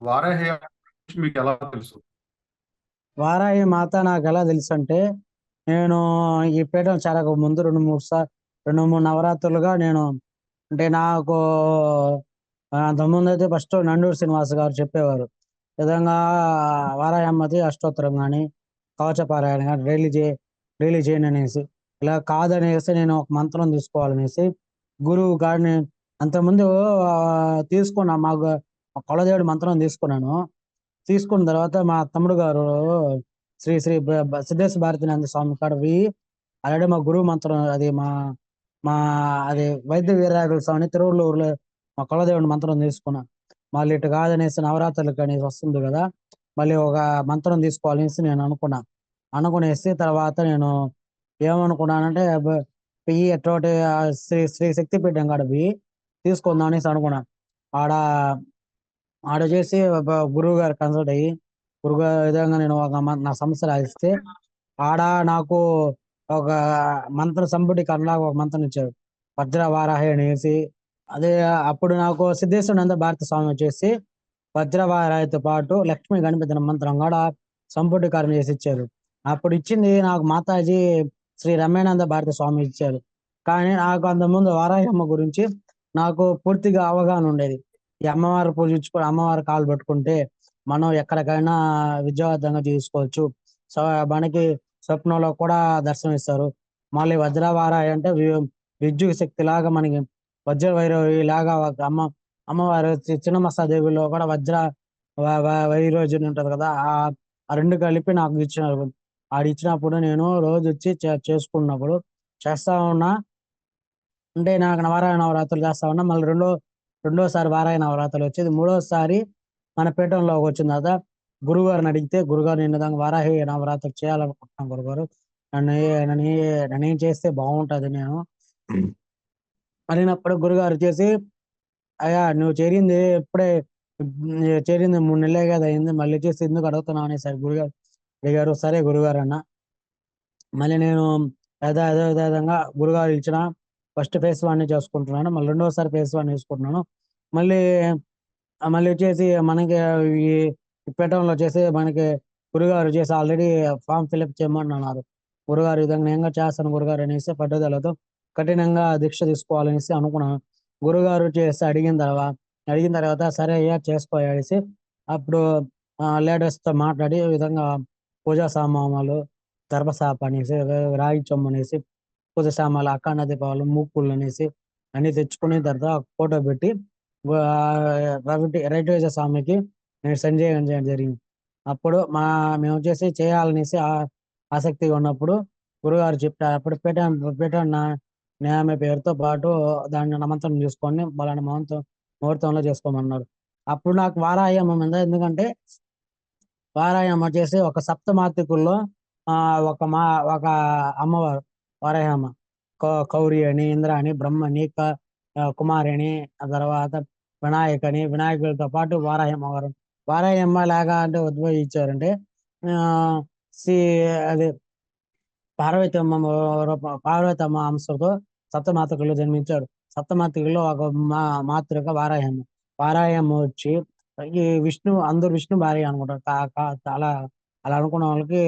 వారాహి గురించి మీకు ఎలా తెలుసు? వారాహి మాత నాకు ఎలా తెలుసు అంటే, నేను ఈ పీఠం చేరక ముందు రెండు మూడు నవరాత్రులుగా నేను అంటే నాకు అంతకుముందు అయితే ఫస్ట్ నండూరు శ్రీనివాస్ గారు చెప్పేవారు. ఈ విధంగా వారాహి అమ్మది అష్టోత్తరం కానీ కవచపారాయణ కానీ డైలీ చేయను అనేసి. ఇలా కాదనేసి నేను ఒక మంత్రం తీసుకోవాలనేసి గురువు గారిని అంతకుముందు తీసుకున్నా. మా కులదేవుడి మంత్రం తీసుకున్నాను. తీసుకున్న తర్వాత మా తమ్ముడు గారు శ్రీ శ్రీ సిద్ధేశ్వర భారతీనంద స్వామి కాడ పోయి ఆల్రెడీ మా గురువు మంత్రం అది మా మా అది వైద్య వీరరాఘవ స్వామి తిరువళ్ళూరులో మా కులదేవుడి మంత్రం తీసుకున్నా. మళ్ళీ ఇటు కాదనేసి నవరాత్రులకు అనేసి వస్తుంది కదా, మళ్ళీ ఒక మంత్రం తీసుకోవాలనేసి నేను అనుకున్నా. అనుకునేసి తర్వాత నేను ఏమనుకున్నానంటే పోయి ఎటువంటి శ్రీ శ్రీ శక్తిపీఠం కాడ పోయి తీసుకుందాం అనేసి అనుకున్నా. ఆడ ఆడ చేసి గురువు గారు కన్సల్ట్ అయ్యి గురుగారు విధంగా నేను నా సమస్య రాయిస్తే ఆడ నాకు ఒక మంత్ర సంపుటి కర్ణలా ఒక మంత్రం ఇచ్చారు, వజ్ర వారాహి అనేసి. అదే అప్పుడు నాకు సిద్ధేశ్వరానంద భారత స్వామి వచ్చేసి వజ్ర వారాహితో పాటు లక్ష్మీ గణపతి మంత్రం కూడా సంపుటీకరణ చేసి ఇచ్చారు. అప్పుడు ఇచ్చింది నాకు మాతాజీ శ్రీ రమణానంద భారత స్వామి ఇచ్చారు. కానీ నాకు అంతకుముందు వారాహి అమ్మ గురించి నాకు పూర్తిగా అవగాహన ఉండేది. ఈ అమ్మవారు పూజించుకొని అమ్మవారు కాలు పట్టుకుంటే మనం ఎక్కడికైనా విజయవంతంగా చేసుకోవచ్చు. సో మనకి స్వప్నంలో కూడా దర్శనం ఇస్తారు. మళ్ళీ వజ్రవారాహి అంటే విద్యుత్ శక్తి లాగా మనకి వజ్ర వైరవి లాగా ఒక అమ్మవారు చిన్నమస్తాదేవిలో కూడా వజ్ర వైరోజుని ఉంటది కదా, ఆ రెండు కలిపి నాకు ఇచ్చినారు. ఇచ్చినప్పుడు నేను రోజు వచ్చి చేసుకున్నప్పుడు చేస్తా ఉన్నా. అంటే నాకు వారాహి నవరాత్రులు చేస్తా ఉన్నా. మళ్ళీ రెండోసారి వారాహి నవరాత్రులు వచ్చేది. మూడోసారి మన పీఠంలోకి వచ్చిన తర్వాత గురుగారిని అడిగితే, గురుగారు నేను విధంగా వారాహి నవరాత్రులు చేయాలనుకుంటున్నాను గురుగారు, నన్ను ఏం చేస్తే బాగుంటది నేను అడిగినప్పుడు గురుగారు చేసి, అయ్యా నువ్వు చేరింది 3 నెలలే కదా అయింది, మళ్ళీ చేసి ఎందుకు అడుగుతున్నావు అనేసరి గురుగారు అడిగారు. సరే గురుగారు అన్న. మళ్ళీ నేను అదే విధంగా గురుగారు ఇచ్చిన ఫస్ట్ ఫేజ్ 1 చేసుకుంటున్నాను. మళ్ళీ రెండోసారి ఫేజ్ 1 చేసుకుంటున్నాను. మళ్ళీ వచ్చేసి మనకి ఈ పీఠంలో వచ్చేసి మనకి గురుగారు చేసి ఆల్రెడీ ఫామ్ ఫిల్అప్ చేయమన్నారు. గురుగారు ఈ విధంగా నేను చేస్తాను గురుగారు అనేసి పట్టుదలతో కఠినంగా దీక్ష తీసుకోవాలనేసి అనుకున్నాను. గురుగారు చేసి అడిగిన తర్వాత సరే అయ్యా చేసుకో అనేసి అప్పుడు తో మాట్లాడి ఈ విధంగా పూజా సామాన్లు దర్భసాప అనేసి రాగి చొమ్ము అనేసి పూజ సామాన్లు అఖండ దీపాలు మూకుళ్ళు అనేసి అన్ని తెచ్చుకుని తర్వాత ఫోటో పెట్టి రైట్ స్వామికి నేను సంజయ్ చేయడం జరిగింది. అప్పుడు మేము వచ్చేసి చేయాలనేసి ఆసక్తిగా ఉన్నప్పుడు గురుగారు చెప్పారు. అప్పుడు పీఠం న్యాయమే పేరుతో పాటు దాన్ని నమంతం చేసుకొని బలానా ముహూర్తంలో చేసుకోమన్నారు. అప్పుడు నాకు వారాహి అమ్మ మీద, ఎందుకంటే వారాహి అమ్మ వచ్చేసి ఒక సప్తమాతృకుల్లో ఒక అమ్మవారు వారాహి అమ్మ. కౌరి అని, ఇంద్ర అని, బ్రహ్మ అని, కుమారి అని, ఆ తర్వాత వినాయకులతో పాటు వారాహి అమ్మవారు. వారాహి అమ్మ లాగా అంటే ఉద్భవించారంటే శ్రీ అది పార్వతమ్మ అంశతో సప్తమాతృకలు జన్మించారు. సప్తమాతృకల్లో ఒక మాతృక వారాహి అమ్మ వచ్చి ఈ అందరూ విష్ణు భార్య అనుకుంటారు. అలా అలా అనుకున్న వాళ్ళకి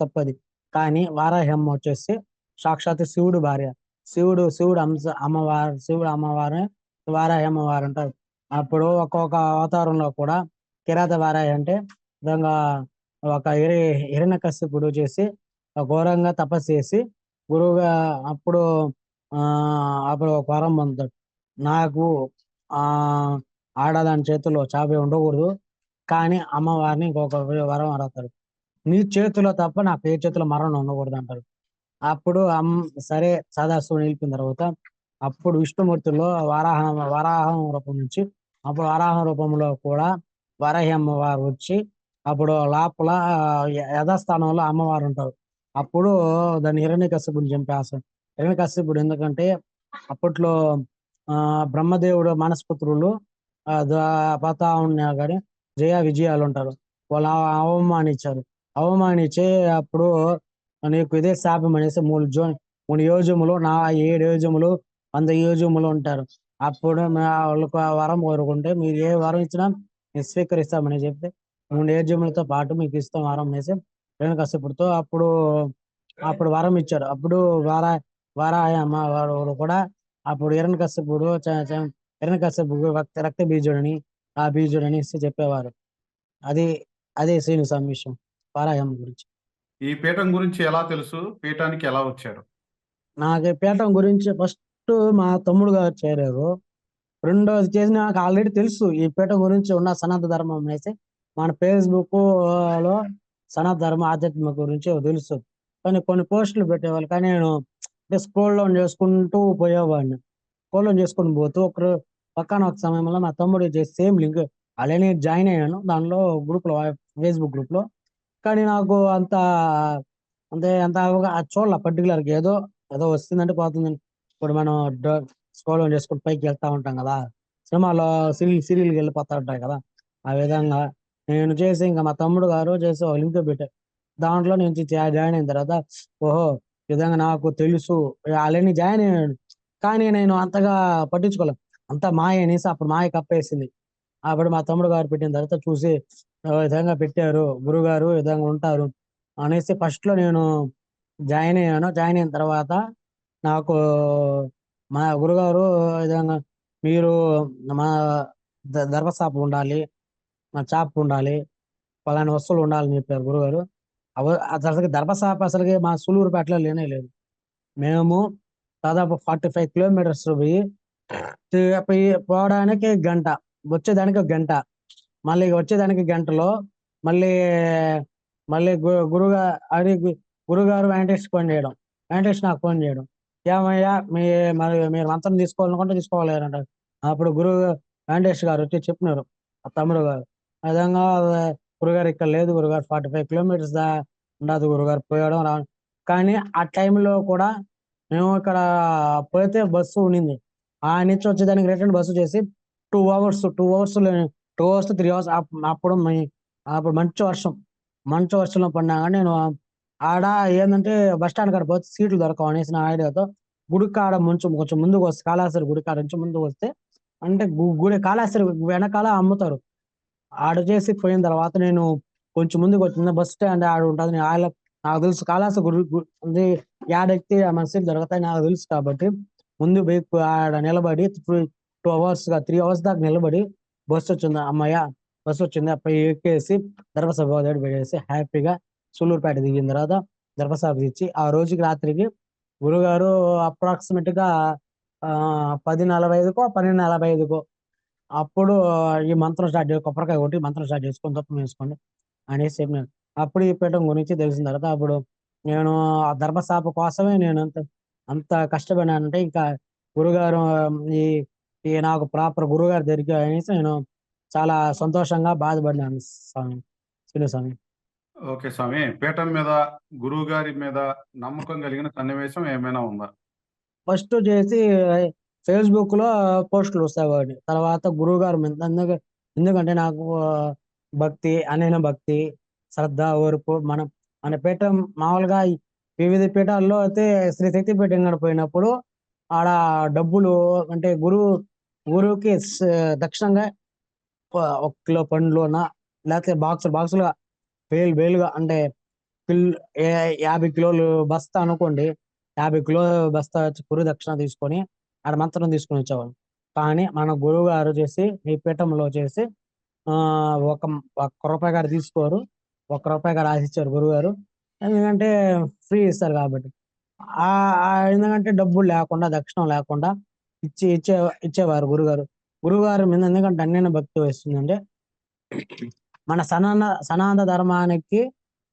తప్పది. కానీ వారాహి అమ్మ వచ్చేసి సాక్షాత్ శివుడు భార్య. శివుడు అమ్మవారు వారాహి అమ్మవారు అంటారు. అప్పుడు ఒక్కొక్క అవతారంలో కూడా కిరాత వారాహి అంటే విధంగా ఒక హిరణ్యకశిపుడు చేసి ఘోరంగా తపస్సు చేసి గురువుగా అప్పుడు ఒక వరం పొందుతాడు. నాకు ఆ ఆడదాని చేతుల్లో చాపే ఉండకూడదు, కానీ అమ్మవారిని ఇంకొక వరం అడుగుతాడు, నీ చేతిలో తప్ప నా పేరు చేతిలో మరణం ఉండకూడదు అంటారు. అప్పుడు సరే సదాశివుడు నిలిపిన తర్వాత అప్పుడు విష్ణుమూర్తిలో వరాహం రూపం నుంచి అప్పుడు వరాహం రూపంలో కూడా వారాహి అమ్మవారు వచ్చి అప్పుడు లోపల యథాస్థానంలో అమ్మవారు ఉంటారు. అప్పుడు దాన్ని హిరణ్యకశిపుని చంపేస్తాడు. హిరణ్యకశిపుడు ఎందుకంటే అప్పట్లో బ్రహ్మదేవుడు మనస్పుత్రులు పోతా ఉన్నా కానీ జయ విజయాలు ఉంటారు. వాళ్ళు అవమానించారు. అవమానించి అప్పుడు నీకు ఇదే శాపం అనేసి 3 యోజములు, 7 యోజములు, 100 యోజములు ఉంటారు. అప్పుడు వాళ్ళకు ఆ వరం కోరుకుంటే మీరు ఏ వరం ఇచ్చినా మేము స్వీకరిస్తామని చెప్తే 3 యోజములతో పాటు మీకు ఇస్తాం వరం అనేసి హిరణ్యకశిపుడితో అప్పుడు వరం ఇచ్చారు. అప్పుడు వారాయ అమ్మ వారు కూడా అప్పుడు హిరణ్యకశిపుడు రక్త బీజుడని ఆ బీజుడని చెప్పేవారు. అది అదే శ్రీను విషయం వారాయమ్మ గురించి. ఈ పీఠం గురించి ఎలా తెలుసు? పీఠానికి ఎలా వచ్చారు? నాకు ఈ పీఠం గురించి ఫస్ట్ మా తమ్ముడు గారు చేరారు. రెండోది చేసి నాకు ఆల్రెడీ తెలుసు ఈ పీఠం గురించి ఉన్న సనాతన ధర్మం అనేసి మన ఫేస్బుక్ లో సనాతన ధర్మ ఆధ్యాత్మిక గురించి తెలుసు. కానీ కొన్ని పోస్టులు పెట్టేవాళ్ళు, కానీ నేను స్క్రోల్ డౌన్ చేసుకుంటూ పోయేవాడిని. స్క్రోల్ డౌన్ చేసుకుని పోతూ పక్కన ఒక సమయంలో మా తమ్ముడు చేసి సేమ్ లింక్ అలానే జాయిన్ అయ్యాను దానిలో గ్రూప్ లో, ఫేస్బుక్ గ్రూప్ లో. కానీ నాకు అంత చూడాల పర్టికులర్ గా ఏదో ఏదో వస్తుందంటే పోతుందండి. ఇప్పుడు మనం స్క్రోల్ డౌన్ చేసుకుని పైకి వెళ్తా ఉంటాం కదా, సినిమాలో సీరియల్కి వెళ్ళిపోతా ఉంటాయి కదా, ఆ విధంగా నేను చేసి ఇంకా మా తమ్ముడు గారు చేసి ఒక లింక్ పెట్టారు. దాంట్లో నుంచి జాయిన్ అయిన తర్వాత ఓహో ఈ విధంగా నాకు తెలుసు అలానే జాయిన్ అయ్యాను. కానీ నేను అంతగా పట్టించుకోలేదు, అంతా మాయ అనేసి అప్పుడు మాయ కప్పేసింది. అప్పుడు మా తమ్ముడు గారు పెట్టిన తర్వాత చూసి "ఓ, ఈ విధంగా పెట్టారు గురుగారు, ఈ విధంగా ఉంటారు" అనేసి ఫస్ట్ లో నేను జాయిన్ అయ్యాను. జాయిన్ అయిన తర్వాత నాకు మా గురుగారు ఈ విధంగా మీరు మా దర్భసాప్ ఉండాలి, మా చాప్ ఉండాలి, పలానా వస్తువులు ఉండాలని చెప్పారు గురుగారు. అసలు దర్భసాప్ అసలుకి మా సులూరుపేటలో లేనే లేదు. మేము దాదాపు 45 కిలోమీటర్స్ పోవడానికి గంట, వచ్చేదానికి ఒక గంట, మళ్ళీ వచ్చేదానికి గంటలో మళ్ళీ మళ్ళీ గురుగా అది గురుగారు వెంకటేష్ ఫోన్ చేయడం, వెంకటేష్ నాకు ఫోన్ చేయడం, ఏమయ్యా మీరు మంత్రం తీసుకోవాలనుకుంటే తీసుకోవాలి అంటారు. అప్పుడు వెంకటేష్ గారు వచ్చి చెప్పినారు ఆ తమ్ముడు గారు, ఆ విధంగా గురుగారు ఇక్కడ లేదు గురుగారు, 45 కిలోమీటర్స్ ఉండదు గురుగారు పోయడం రా. కానీ ఆ టైంలో కూడా మేము ఇక్కడ పోతే బస్సు ఉండింది, ఆ నుంచి వచ్చేదానికి రిటర్న్ బస్సు చేసి 2 అవర్స్ 2 అవర్స్ 3 అవర్స్. అప్పుడు మంచి వర్షంలో పడినా కానీ నేను ఆడ ఏంటంటే బస్ స్టాండ్ కాడ పోతే సీట్లు దొరకవు అనేసి నా ఐడియాతో గుడి కాడ కొంచెం ముందుకు వస్తే, కాళాస్త్రి గుడి కాడ నుంచి ముందుకు వస్తే అంటే గుడి కాళాస్త్రి వెనకాల అమ్ముతారు. ఆడ చేసి పోయిన తర్వాత నేను కొంచెం ముందుకు వచ్చిన బస్ స్టాండ్ ఆడ ఉంటుంది, నాకు తెలుసు కాళాస్త్రి గుడి యాడెక్కితే మన సీట్ దొరుకుతాయి నాకు తెలుసు. కాబట్టి ముందు ఆడ నిలబడి 2 అవర్స్ 3 అవర్స్ దాకా నిలబడి బస్సు వచ్చింది, అమ్మయ్య బస్సు వచ్చింది అప్పుడు ఎక్కేసి దర్భసభ దగ్గర పెట్టేసి హ్యాపీగా సూళ్ళూరుపేట దిగిన తర్వాత దర్భసభ ఇచ్చి ఆ రోజుకి రాత్రికి గురుగారు అప్రాక్సిమేట్ గా 10:45కో 12:45కో అప్పుడు ఈ మంత్రం స్టార్ట్ చేసి కొబ్బరికాయ కొట్టి మంత్రం స్టార్ట్ చేసుకొని తప్పం వేసుకోండి అనేసి చెప్పినాను. అప్పుడు ఈ పీఠం గురించి తెలిసిన తర్వాత అప్పుడు నేను ఆ ధర్మస్థాపన కోసమే నేను అంత కష్టపడినానంటే ఇంకా గురుగారు ఈ ఈ నాకు ప్రాపర్ గురుగారు దగ్గరికి అనేసి నేను చాలా సంతోషంగా బాధపడినాను స్వామి. ఓకే స్వామి. పీఠం మీద, గురువు గారి మీద నమ్మకం కలిగిన సన్నివేశం ఏమైనా ఉందా? ఫస్ట్ చేసి ఫేస్బుక్ లో పోస్టులు వస్తాయి, తర్వాత గురువు గారు మీద ఎందుకంటే నాకు భక్తి, శ్రద్ధ, ఓర్పు మన పీఠం మామూలుగా వివిధ పీఠాల్లో అయితే శ్రీ శక్తి పీఠం పోయినప్పుడు ఆడ డబ్బులు అంటే గురువుకి దక్షిణంగా 1 కిలో పండ్లునా లేకపోతే బాక్సులుగా వేలుగా అంటే 50 కిలోలు బస్తా అనుకోండి, 50 కిలోల బస్తా గురు దక్షిణ తీసుకొని ఆడ మంత్రం తీసుకొని వచ్చేవాళ్ళు. కానీ మన గురువు గారు చేసి ఈ పీఠంలో చేసి ఆ ఒక 1 రూపాయి గారు తీసుకోరు, 1 రూపాయి గారు ఆశించారు గురువు గారు. ఎందుకంటే ఫ్రీ ఇస్తారు కాబట్టి. ఆ ఎందుకంటే డబ్బులు లేకుండా దక్షిణం లేకుండా ఇచ్చేవారు గురుగారు. గురుగారు మీద ఎందుకంటే అన్యన భక్తి వస్తుందంటే మన సనాతన ధర్మానికి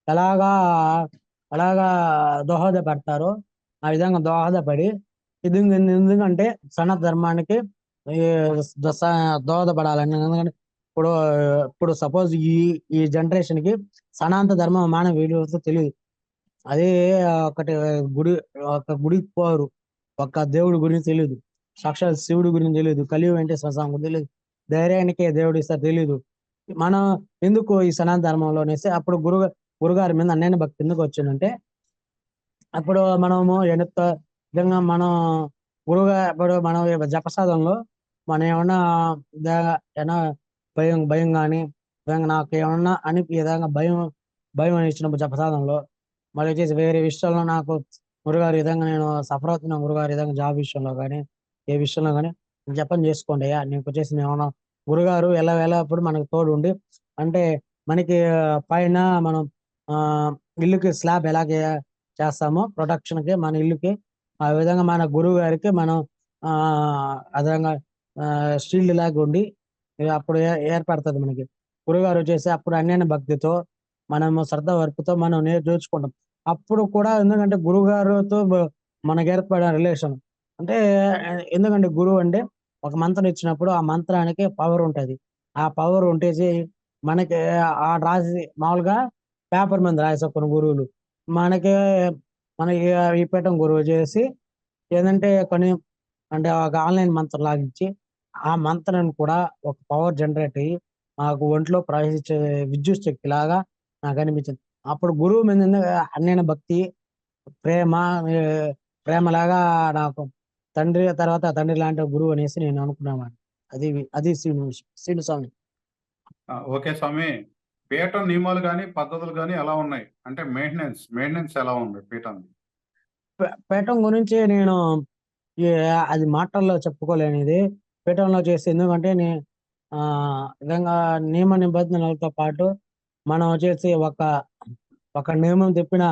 ఎలాగా ఎలాగా దోహదపడతారో ఆ విధంగా దోహదపడి ఎందుకంటే సనాతన ధర్మానికి ఈ దోహదపడాలని. ఎందుకంటే ఇప్పుడు సపోజ్ ఈ జనరేషన్ కి సనాతన ధర్మం మానవ విలువలతో తెలియదు. అదే ఒక గుడికి పోరు, ఒక దేవుడి గురించి తెలియదు, సాక్షాత్ శివుడి గురించి తెలియదు, కలియుగ వెంకటేశ్వర స్వామి గురించి తెలియదు, ధైర్యానికే దేవుడు ఇస్తారు తెలియదు, మనం ఎందుకు ఈ సనాతన ధర్మంలో అనేసి అప్పుడు గురుగారి మీద అన్నయ్య భక్తి ఎందుకు వచ్చిందంటే, అప్పుడు మనము ఎంత విధంగా మనం ఇప్పుడు మనం జపసాధనలో మనం ఏమన్నా ఏమన్నా భయం కానీ విధంగా నాకు ఏమన్నా అని ఈ విధంగా భయం అని ఇచ్చినప్పుడు జపసాధనలో మళ్ళీ వచ్చేసి వేరే విషయాల్లో నాకు గురుగారు ఈ విధంగా నేను సఫర్ అవుతున్నా గురుగారు ఈ విధంగా జాబ్ విషయంలో కానీ ఏ విషయంలో కానీ జపం చేసుకోండి అయ్యా నీకు వచ్చేసి ఏమన్నా గురుగారు ఎల్లప్పుడు మనకు తోడు ఉండి అంటే మనకి పైన మనం ఆ ఇల్లుకి స్లాబ్ ఎలాగే చేస్తామో ప్రొటెక్షన్ కి మన ఇల్లుకి ఆ విధంగా మన గురువు గారికి మనం ఆ అదంగా షీల్డ్ లాగా ఉండి అప్పుడు ఏర్పడుతుంది మనకి గురుగారు వచ్చేసి అప్పుడు అన్యన భక్తితో మనము శ్రద్ధ వరపుతో మనం నేర్చుకుంటాం అప్పుడు కూడా ఎందుకంటే గురువు గారితో మనకు ఏర్పడిన రిలేషన్ అంటే ఎందుకంటే గురువు అంటే ఒక మంత్రం ఇచ్చినప్పుడు ఆ మంత్రానికి పవర్ ఉంటది ఆ పవర్ ఉంటేసి మనకి ఆ రాసి మామూలుగా పేపర్ మీద రాసే కొన్ని గురువులు మనకి మనకి ఈ పీఠం గురువు చేసి ఏంటంటే కొన్ని అంటే ఒక ఆన్లైన్ మంత్రం లాగించి ఆ మంత్రాన్ని కూడా ఒక పవర్ జనరేట్ అయ్యి మాకు ఒంట్లో ప్రవహించే విద్యుత్ శక్తి లాగా నాకు అనిపించింది అప్పుడు గురువు మీద అన్నైన భక్తి ప్రేమ ఏ, ప్రేమలాగా నాకు తండ్రి లాంటి గురువు అనేసి నేను అనుకున్నాను అది అది శ్రీను స్వామి ఓకే స్వామి. పీఠం నియమాలు కానీ పద్ధతులు కానీ ఎలా ఉన్నాయి? అంటే మెయింటెనెన్స్ ఎలా ఉంది పీఠం? పీఠం గురించి నేను ఈ అది మాటల్లో చెప్పుకోలేనిది పీఠంలో చేస్తే ఎందుకంటే ఆ విధంగా నియమ నిబంధనలతో పాటు మనం వచ్చేసి ఒక నియమం చెప్పిన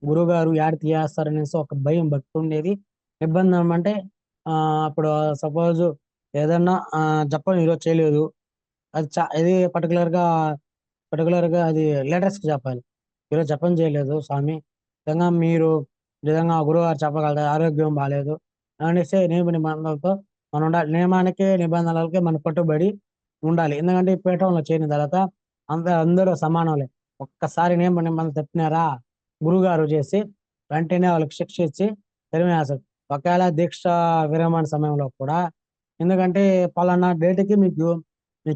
గురుగారు యాడ తీయేస్తారనేసి ఒక భయం భక్తి ఉండేది నిబంధన అంటే అప్పుడు సపోజ్ ఏదన్నా జపం ఈరోజు చేయలేదు అది ఇది పర్టికులర్ గా అది లేటెస్ట్ కి చెప్పాలి ఈరోజు జపం చేయలేదు స్వామి నిజంగా మీరు నిజంగా గురువుగారు చెప్పగలరు ఆరోగ్యం బాగాలేదు అనేసి నియమ నిబంధనలతో మనం ఉండాలి నియమానికి నిబంధనలకి మనం కట్టుబడి ఉండాలి ఎందుకంటే ఈ పీఠంలో చేరిన తర్వాత అందరూ సమానంలే ఒక్కసారి నియమ నిబంధనలు తప్పినారా గురుగారు చేసి వెంటనే వాళ్ళకి శిక్ష ఇచ్చి తరిమేస్తారు ఒకవేళ దీక్ష విరమణ సమయంలో కూడా ఎందుకంటే పలానా డేట్కి మీకు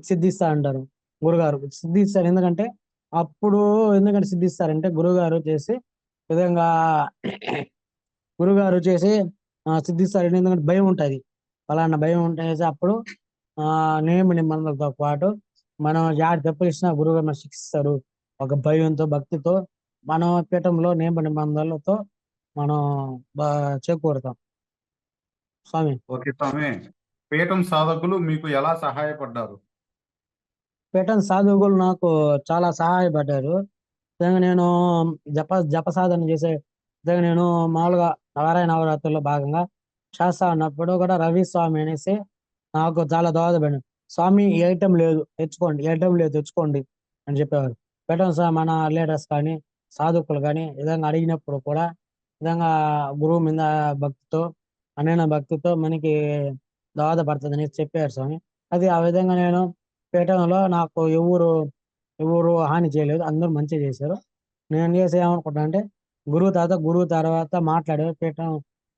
సిద్ధిస్తా అంటారు గురుగారు సిద్ధిస్తారు ఎందుకంటే అప్పుడు ఎందుకంటే సిద్ధిస్తారంటే గురుగారు చేసి విధంగా గురుగారు చేసి సిద్ధిస్తారు ఎందుకంటే భయం ఉంటుంది పలానా భయం ఉంటుంది అప్పుడు నియమ నిబంధనలతో పాటు మనం యాడ్ తప్పిస్తున్నా గురుగారు మనం శిక్షిస్తారు ఒక భయంతో భక్తితో మనం పీఠంలో నియమ నిబంధనలతో మనం చేకూరుతాం స్వామి ఓకే స్వామి. పీఠం సాధకులు మీకు ఎలా సహాయపడ్డారు? పీఠం సాధువులు నాకు చాలా సహాయపడ్డారు నిజంగా నేను జప సాధన చేసే నిజంగా నేను మామూలుగా నారాయణ నవరాత్రుల్లో భాగంగా చేస్తా ఉన్నప్పుడు కూడా రవి స్వామి అనేసి నాకు చాలా దోహదపడింది స్వామి ఈ ఐటెం లేదు తెచ్చుకోండి ఈ ఐటెం లేదు తెచ్చుకోండి అని చెప్పేవారు పీఠం మన లీడర్స్ కానీ సాధుకులు కానీ విధంగా అడిగినప్పుడు కూడా విధంగా గురువు మీద భక్తితో అనైన భక్తితో మనకి దోహదపడుతుంది అని చెప్పారు స్వామి అది ఆ విధంగా నేను పీఠంలో నాకు ఎవరు హాని చేయలేదు అందరూ మంచిగా చేశారు నేను చేసి ఏమనుకుంటా అంటే గురువు తర్వాత మాట్లాడే పీఠం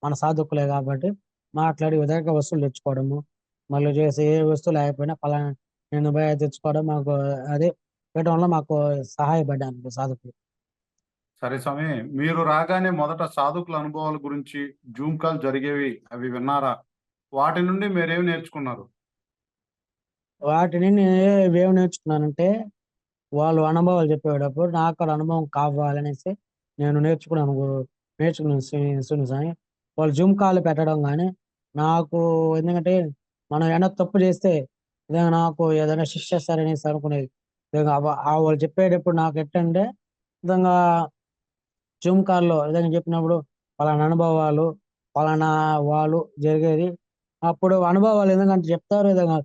మన సాధుకులే కాబట్టి మాట్లాడి విధంగా వస్తువులు తెచ్చుకోవడము మళ్ళీ చేసి ఏ వస్తువు లేకపోయినా పలానా నేను పోయి తెచ్చుకోవడం మాకు అదే పీఠంలో మాకు సహాయపడ్డాను సాధకులు సరే స్వామి. మీరు రాగానే మొదట సాధకుల అనుభవాల గురించి జూమ్ కాల్ జరిగేవి అవి విన్నారా? వాటి నుండి మీరేమి నేర్చుకున్నారు? వాటిని నేను ఏం నేర్చుకున్నానంటే వాళ్ళు అనుభవాలు చెప్పేటప్పుడు నాకు ఆ అనుభవం కావాలనేసి నేను నేర్చుకున్నాను స్వామి వాళ్ళు జూమ్ కాల్ పెట్టడం కానీ నాకు ఎందుకంటే మనం ఏమైనా తప్పు చేస్తే నిజంగా నాకు ఏదైనా శిక్ష చేస్తారనేసి అనుకునేది నిజంగా వాళ్ళు చెప్పేటప్పుడు నాకు ఎట్టంటే నిజంగా జూమ్ కాల్లో ఏదైనా చెప్పినప్పుడు పలానా అనుభవాలు పలానా వాళ్ళు జరిగేది అప్పుడు అనుభవాలు ఎందుకంటే చెప్తారు విధంగా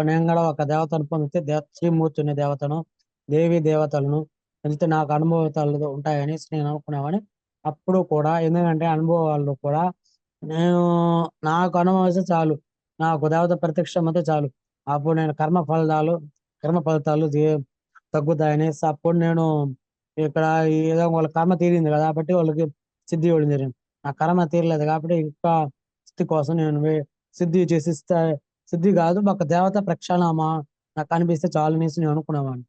నేను కూడా ఒక దేవతను పొందితే శ్రీమూర్తి అనే దేవతను దేవి దేవతలను పొందితే నాకు అనుభవాలు ఉంటాయని నేను అనుకునేవాడిని అప్పుడు కూడా ఎందుకంటే అనుభవాలు కూడా నేను నాకు అనుభవిస్తే చాలు నాకు దేవత ప్రత్యక్షం అయితే చాలు అప్పుడు నేను కర్మ ఫలితాలు తగ్గుతాయనేసి అప్పుడు నేను ఇక్కడ ఏదో వాళ్ళ కర్మ తీరింది కదా కాబట్టి వాళ్ళకి సిద్ధి ఇవ్వడం జరిగింది నా కర్మ తీరలేదు కాబట్టి ఇంకా సిద్ధి కోసం నేను సిద్ధి చేసి సిద్ధి కాదు ఒక దేవత ప్రక్షాళన నాకు కనిపిస్తే చాలు అనేసి నేను అనుకునేవాడిని.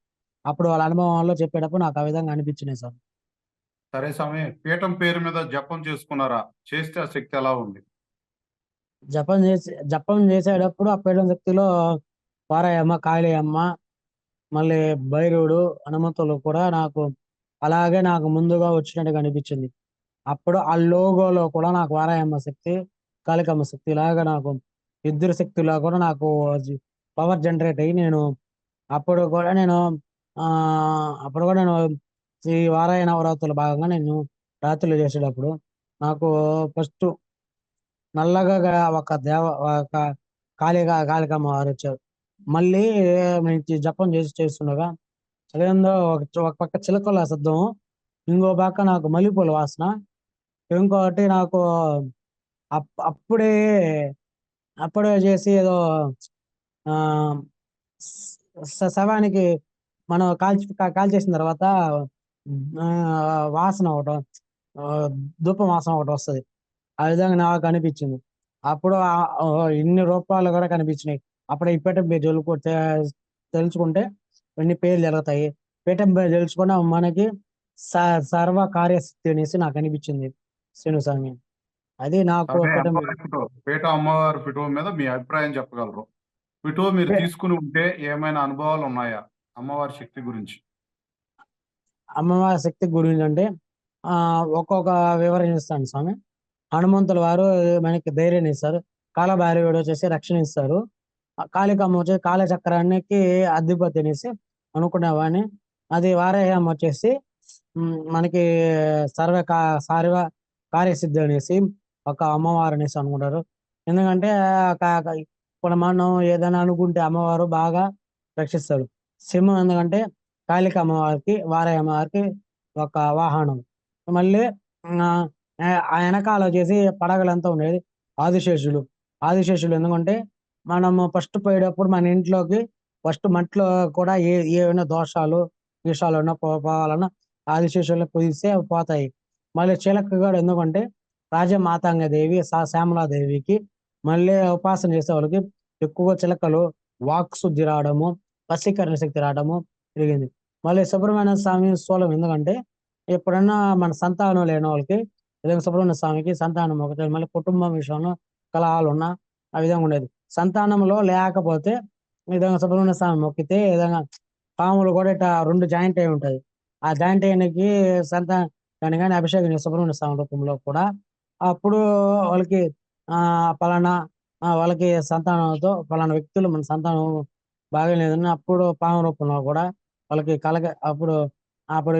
అప్పుడు వాళ్ళ అనుభవంలో చెప్పేటప్పుడు నాకు ఆ విధంగా అనిపించినాయి సార్. సరే స్వామి, పీఠం పేరు మీద జపం చేసుకున్నారా? చేస్తే ఆ శక్తి ఎలా ఉంది? జపం చేసేటప్పుడు ఆ పీఠం శక్తిలో పారాయమ్మ, కాళీయమ్మ, మళ్ళీ భైరవుడు, హనుమంతులు కూడా నాకు ముందుగా వచ్చినట్టుగా అనిపించింది. అప్పుడు ఆ లోగోలో కూడా నాకు వారాయమ్మ శక్తి, కాళికమ్మ శక్తి లాగా నాకు ఇద్దరు శక్తిలా కూడా నాకు పవర్ జనరేట్ అయ్యి అప్పుడు కూడా నేను అప్పుడు కూడా నేను ఈ వారాయ నవరాత్రుల భాగంగా నేను రాత్రులు చేసేటప్పుడు నాకు ఫస్ట్ నల్లగా ఒక కాళికమ్మ వారు వచ్చారు. మళ్ళీ నుంచి జపం చేస్తుండగా అదేందో ఒక పక్క చిలకల శబ్దం, ఇంకో పక్క నాకు మల్లెపూల వాసన, ఇంకోటి నాకు అప్పుడే అప్పుడే చేసి ఏదో ఆ శవానికి మనం కాల్చేసిన తర్వాత ఆ, వాసన ఒకటి, ఆ, ధూపం వాసన ఒకటి వస్తుంది. ఆ విధంగా నాకు అనిపించింది. అప్పుడు ఇన్ని రూపాయలు కూడా కనిపించినాయి. అప్పుడు ఈ పీఠం పేరు తెలుసుకుంటే ఇన్ని పేర్లు జరుగుతాయి. పీఠం పేరు తెలుసుకుంటే మనకి సర్వ కార్యసిద్ధి అనేసి నాకు అనిపించింది శ్రీనుస్వామి. అది నాకు స్వామి, పీఠం అమ్మవారి ఫోటో, అమ్మవారి ఫోటో మీద మీ అభిప్రాయం చెప్పగలరు? ఫోటో మీరు పే- తీసుకుని ఉంటే ఏమైనా అనుభవాలు ఉన్నాయా అమ్మవారి శక్తి గురించి? అమ్మవారి శక్తి గురించి అంటే ఒక్కొక్క వివరణ ఇస్తాను స్వామి. హనుమంతుల వారు మనకి ధైర్యాన్ని ఇస్తారు. కాలభైరవుడు వచ్చేసి రక్షణ ఇస్తారు. కాళికమ్మ వచ్చేసి కాలచక్రానికి అధిపతి అనేసి అనుకునేవాడిని. అది వారాహ్యం వచ్చేసి మనకి సర్వ సర్వ కార్యసిద్ధి అనేసి ఒక అమ్మవారు అనేసి అనుకుంటారు. ఎందుకంటే ఇప్పుడు మనం ఏదైనా అనుకుంటే అమ్మవారు బాగా రక్షిస్తారు. సింహం ఎందుకంటే కాళిక అమ్మవారికి, వారాహి అమ్మవారికి ఒక వాహనం. మళ్ళీ ఆ ఆ వెనకాల వచ్చేసి పడగలంతా ఉండేది ఆదిశేషులు. ఆదిశేషులు ఎందుకంటే మనము ఫస్ట్ పోయేటప్పుడు మన ఇంట్లోకి ఫస్ట్ మట్లో కూడా ఏమైనా దోషాలు విషయాలు ఉన్నా పోవాలన్నా ఆదిశేషులు పూజిస్తే అవి పోతాయి. మళ్ళీ చిలక కూడా ఎందుకంటే రాజమాతాంగ దేవి శ్యామలాదేవికి మళ్ళీ ఉపాసన చేసే వాళ్ళకి ఎక్కువగా చిలకలు వాక్ శుద్ధి రావడము, వశీకరణ శక్తి రావడము జరిగింది. మళ్ళీ సుబ్రహ్మణ్య స్వామి స్థూలం ఎందుకంటే ఎప్పుడన్నా మన సంతానం లేని వాళ్ళకి విధంగా సుబ్రహ్మణ్య స్వామికి సంతానం ఒకటి, మళ్ళీ కుటుంబం విషయంలో కలహాలు ఉన్నా ఆ విధంగా ఉండేది. సంతానంలో లేకపోతే ఈ విధంగా సుబ్రహ్మణ్య స్వామి మొక్కితే ఈ విధంగా పాములు కూడా ఇట్లా రెండు జాయింట్ అయి ఉంటది. ఆ జాయింట్ అయినకి సంతానాన్ని కానీ అభిషేకం చేస్తారు సుబ్రహ్మణ్య స్వామి రూపంలో కూడా. అప్పుడు వాళ్ళకి పలానా వాళ్ళకి సంతానంతో పలానా వ్యక్తులు మన సంతానం బాగాలేదని అప్పుడు పాము రూపంలో కూడా వాళ్ళకి అప్పుడు అప్పుడు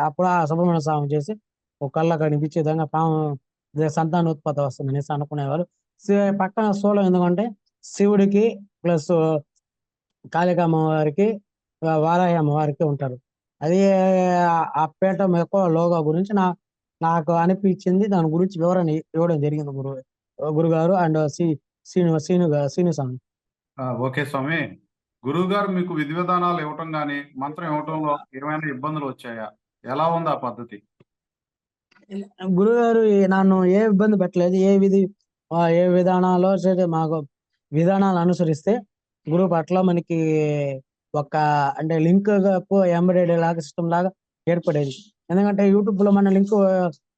అప్పుడు ఆ సుబ్రహ్మణ్య స్వామి చేసి ఒక కళ్ళ కనిపించే విధంగా పాము సంతానోత్పత్తి వస్తుంది అనేసి అనుకునేవారు. పక్కన స్థూలం ఎందుకంటే శివుడికి ప్లస్ కాళికా అమ్మవారికి, వారాహి అమ్మవారికి ఉంటారు. అది ఆ పీఠం యొక్క లోగో గురించి నాకు అనిపించింది. దాని గురించి వివరణ ఇవ్వడం జరిగింది గురుగారు అండ్ శ్రీను స్వామి. ఓకే స్వామి, గురువు గారు మీకు విధి విధానాలు ఇవ్వటం కానీ మంత్రం ఇవ్వటంలో ఏమైనా ఇబ్బందులు వచ్చాయా? ఎలా ఉంది ఆ పద్ధతి? గురుగారు నన్ను ఏ ఇబ్బంది పెట్టలేదు. ఏ విధానాలు మాకు విధానాలు అనుసరిస్తే గురువు పట్ల మనకి ఒక అంటే లింక్ ఎంబెడెడ్ లాగా సిస్టమ్ లాగా ఏర్పడేది. ఎందుకంటే యూట్యూబ్ లో మన లింక్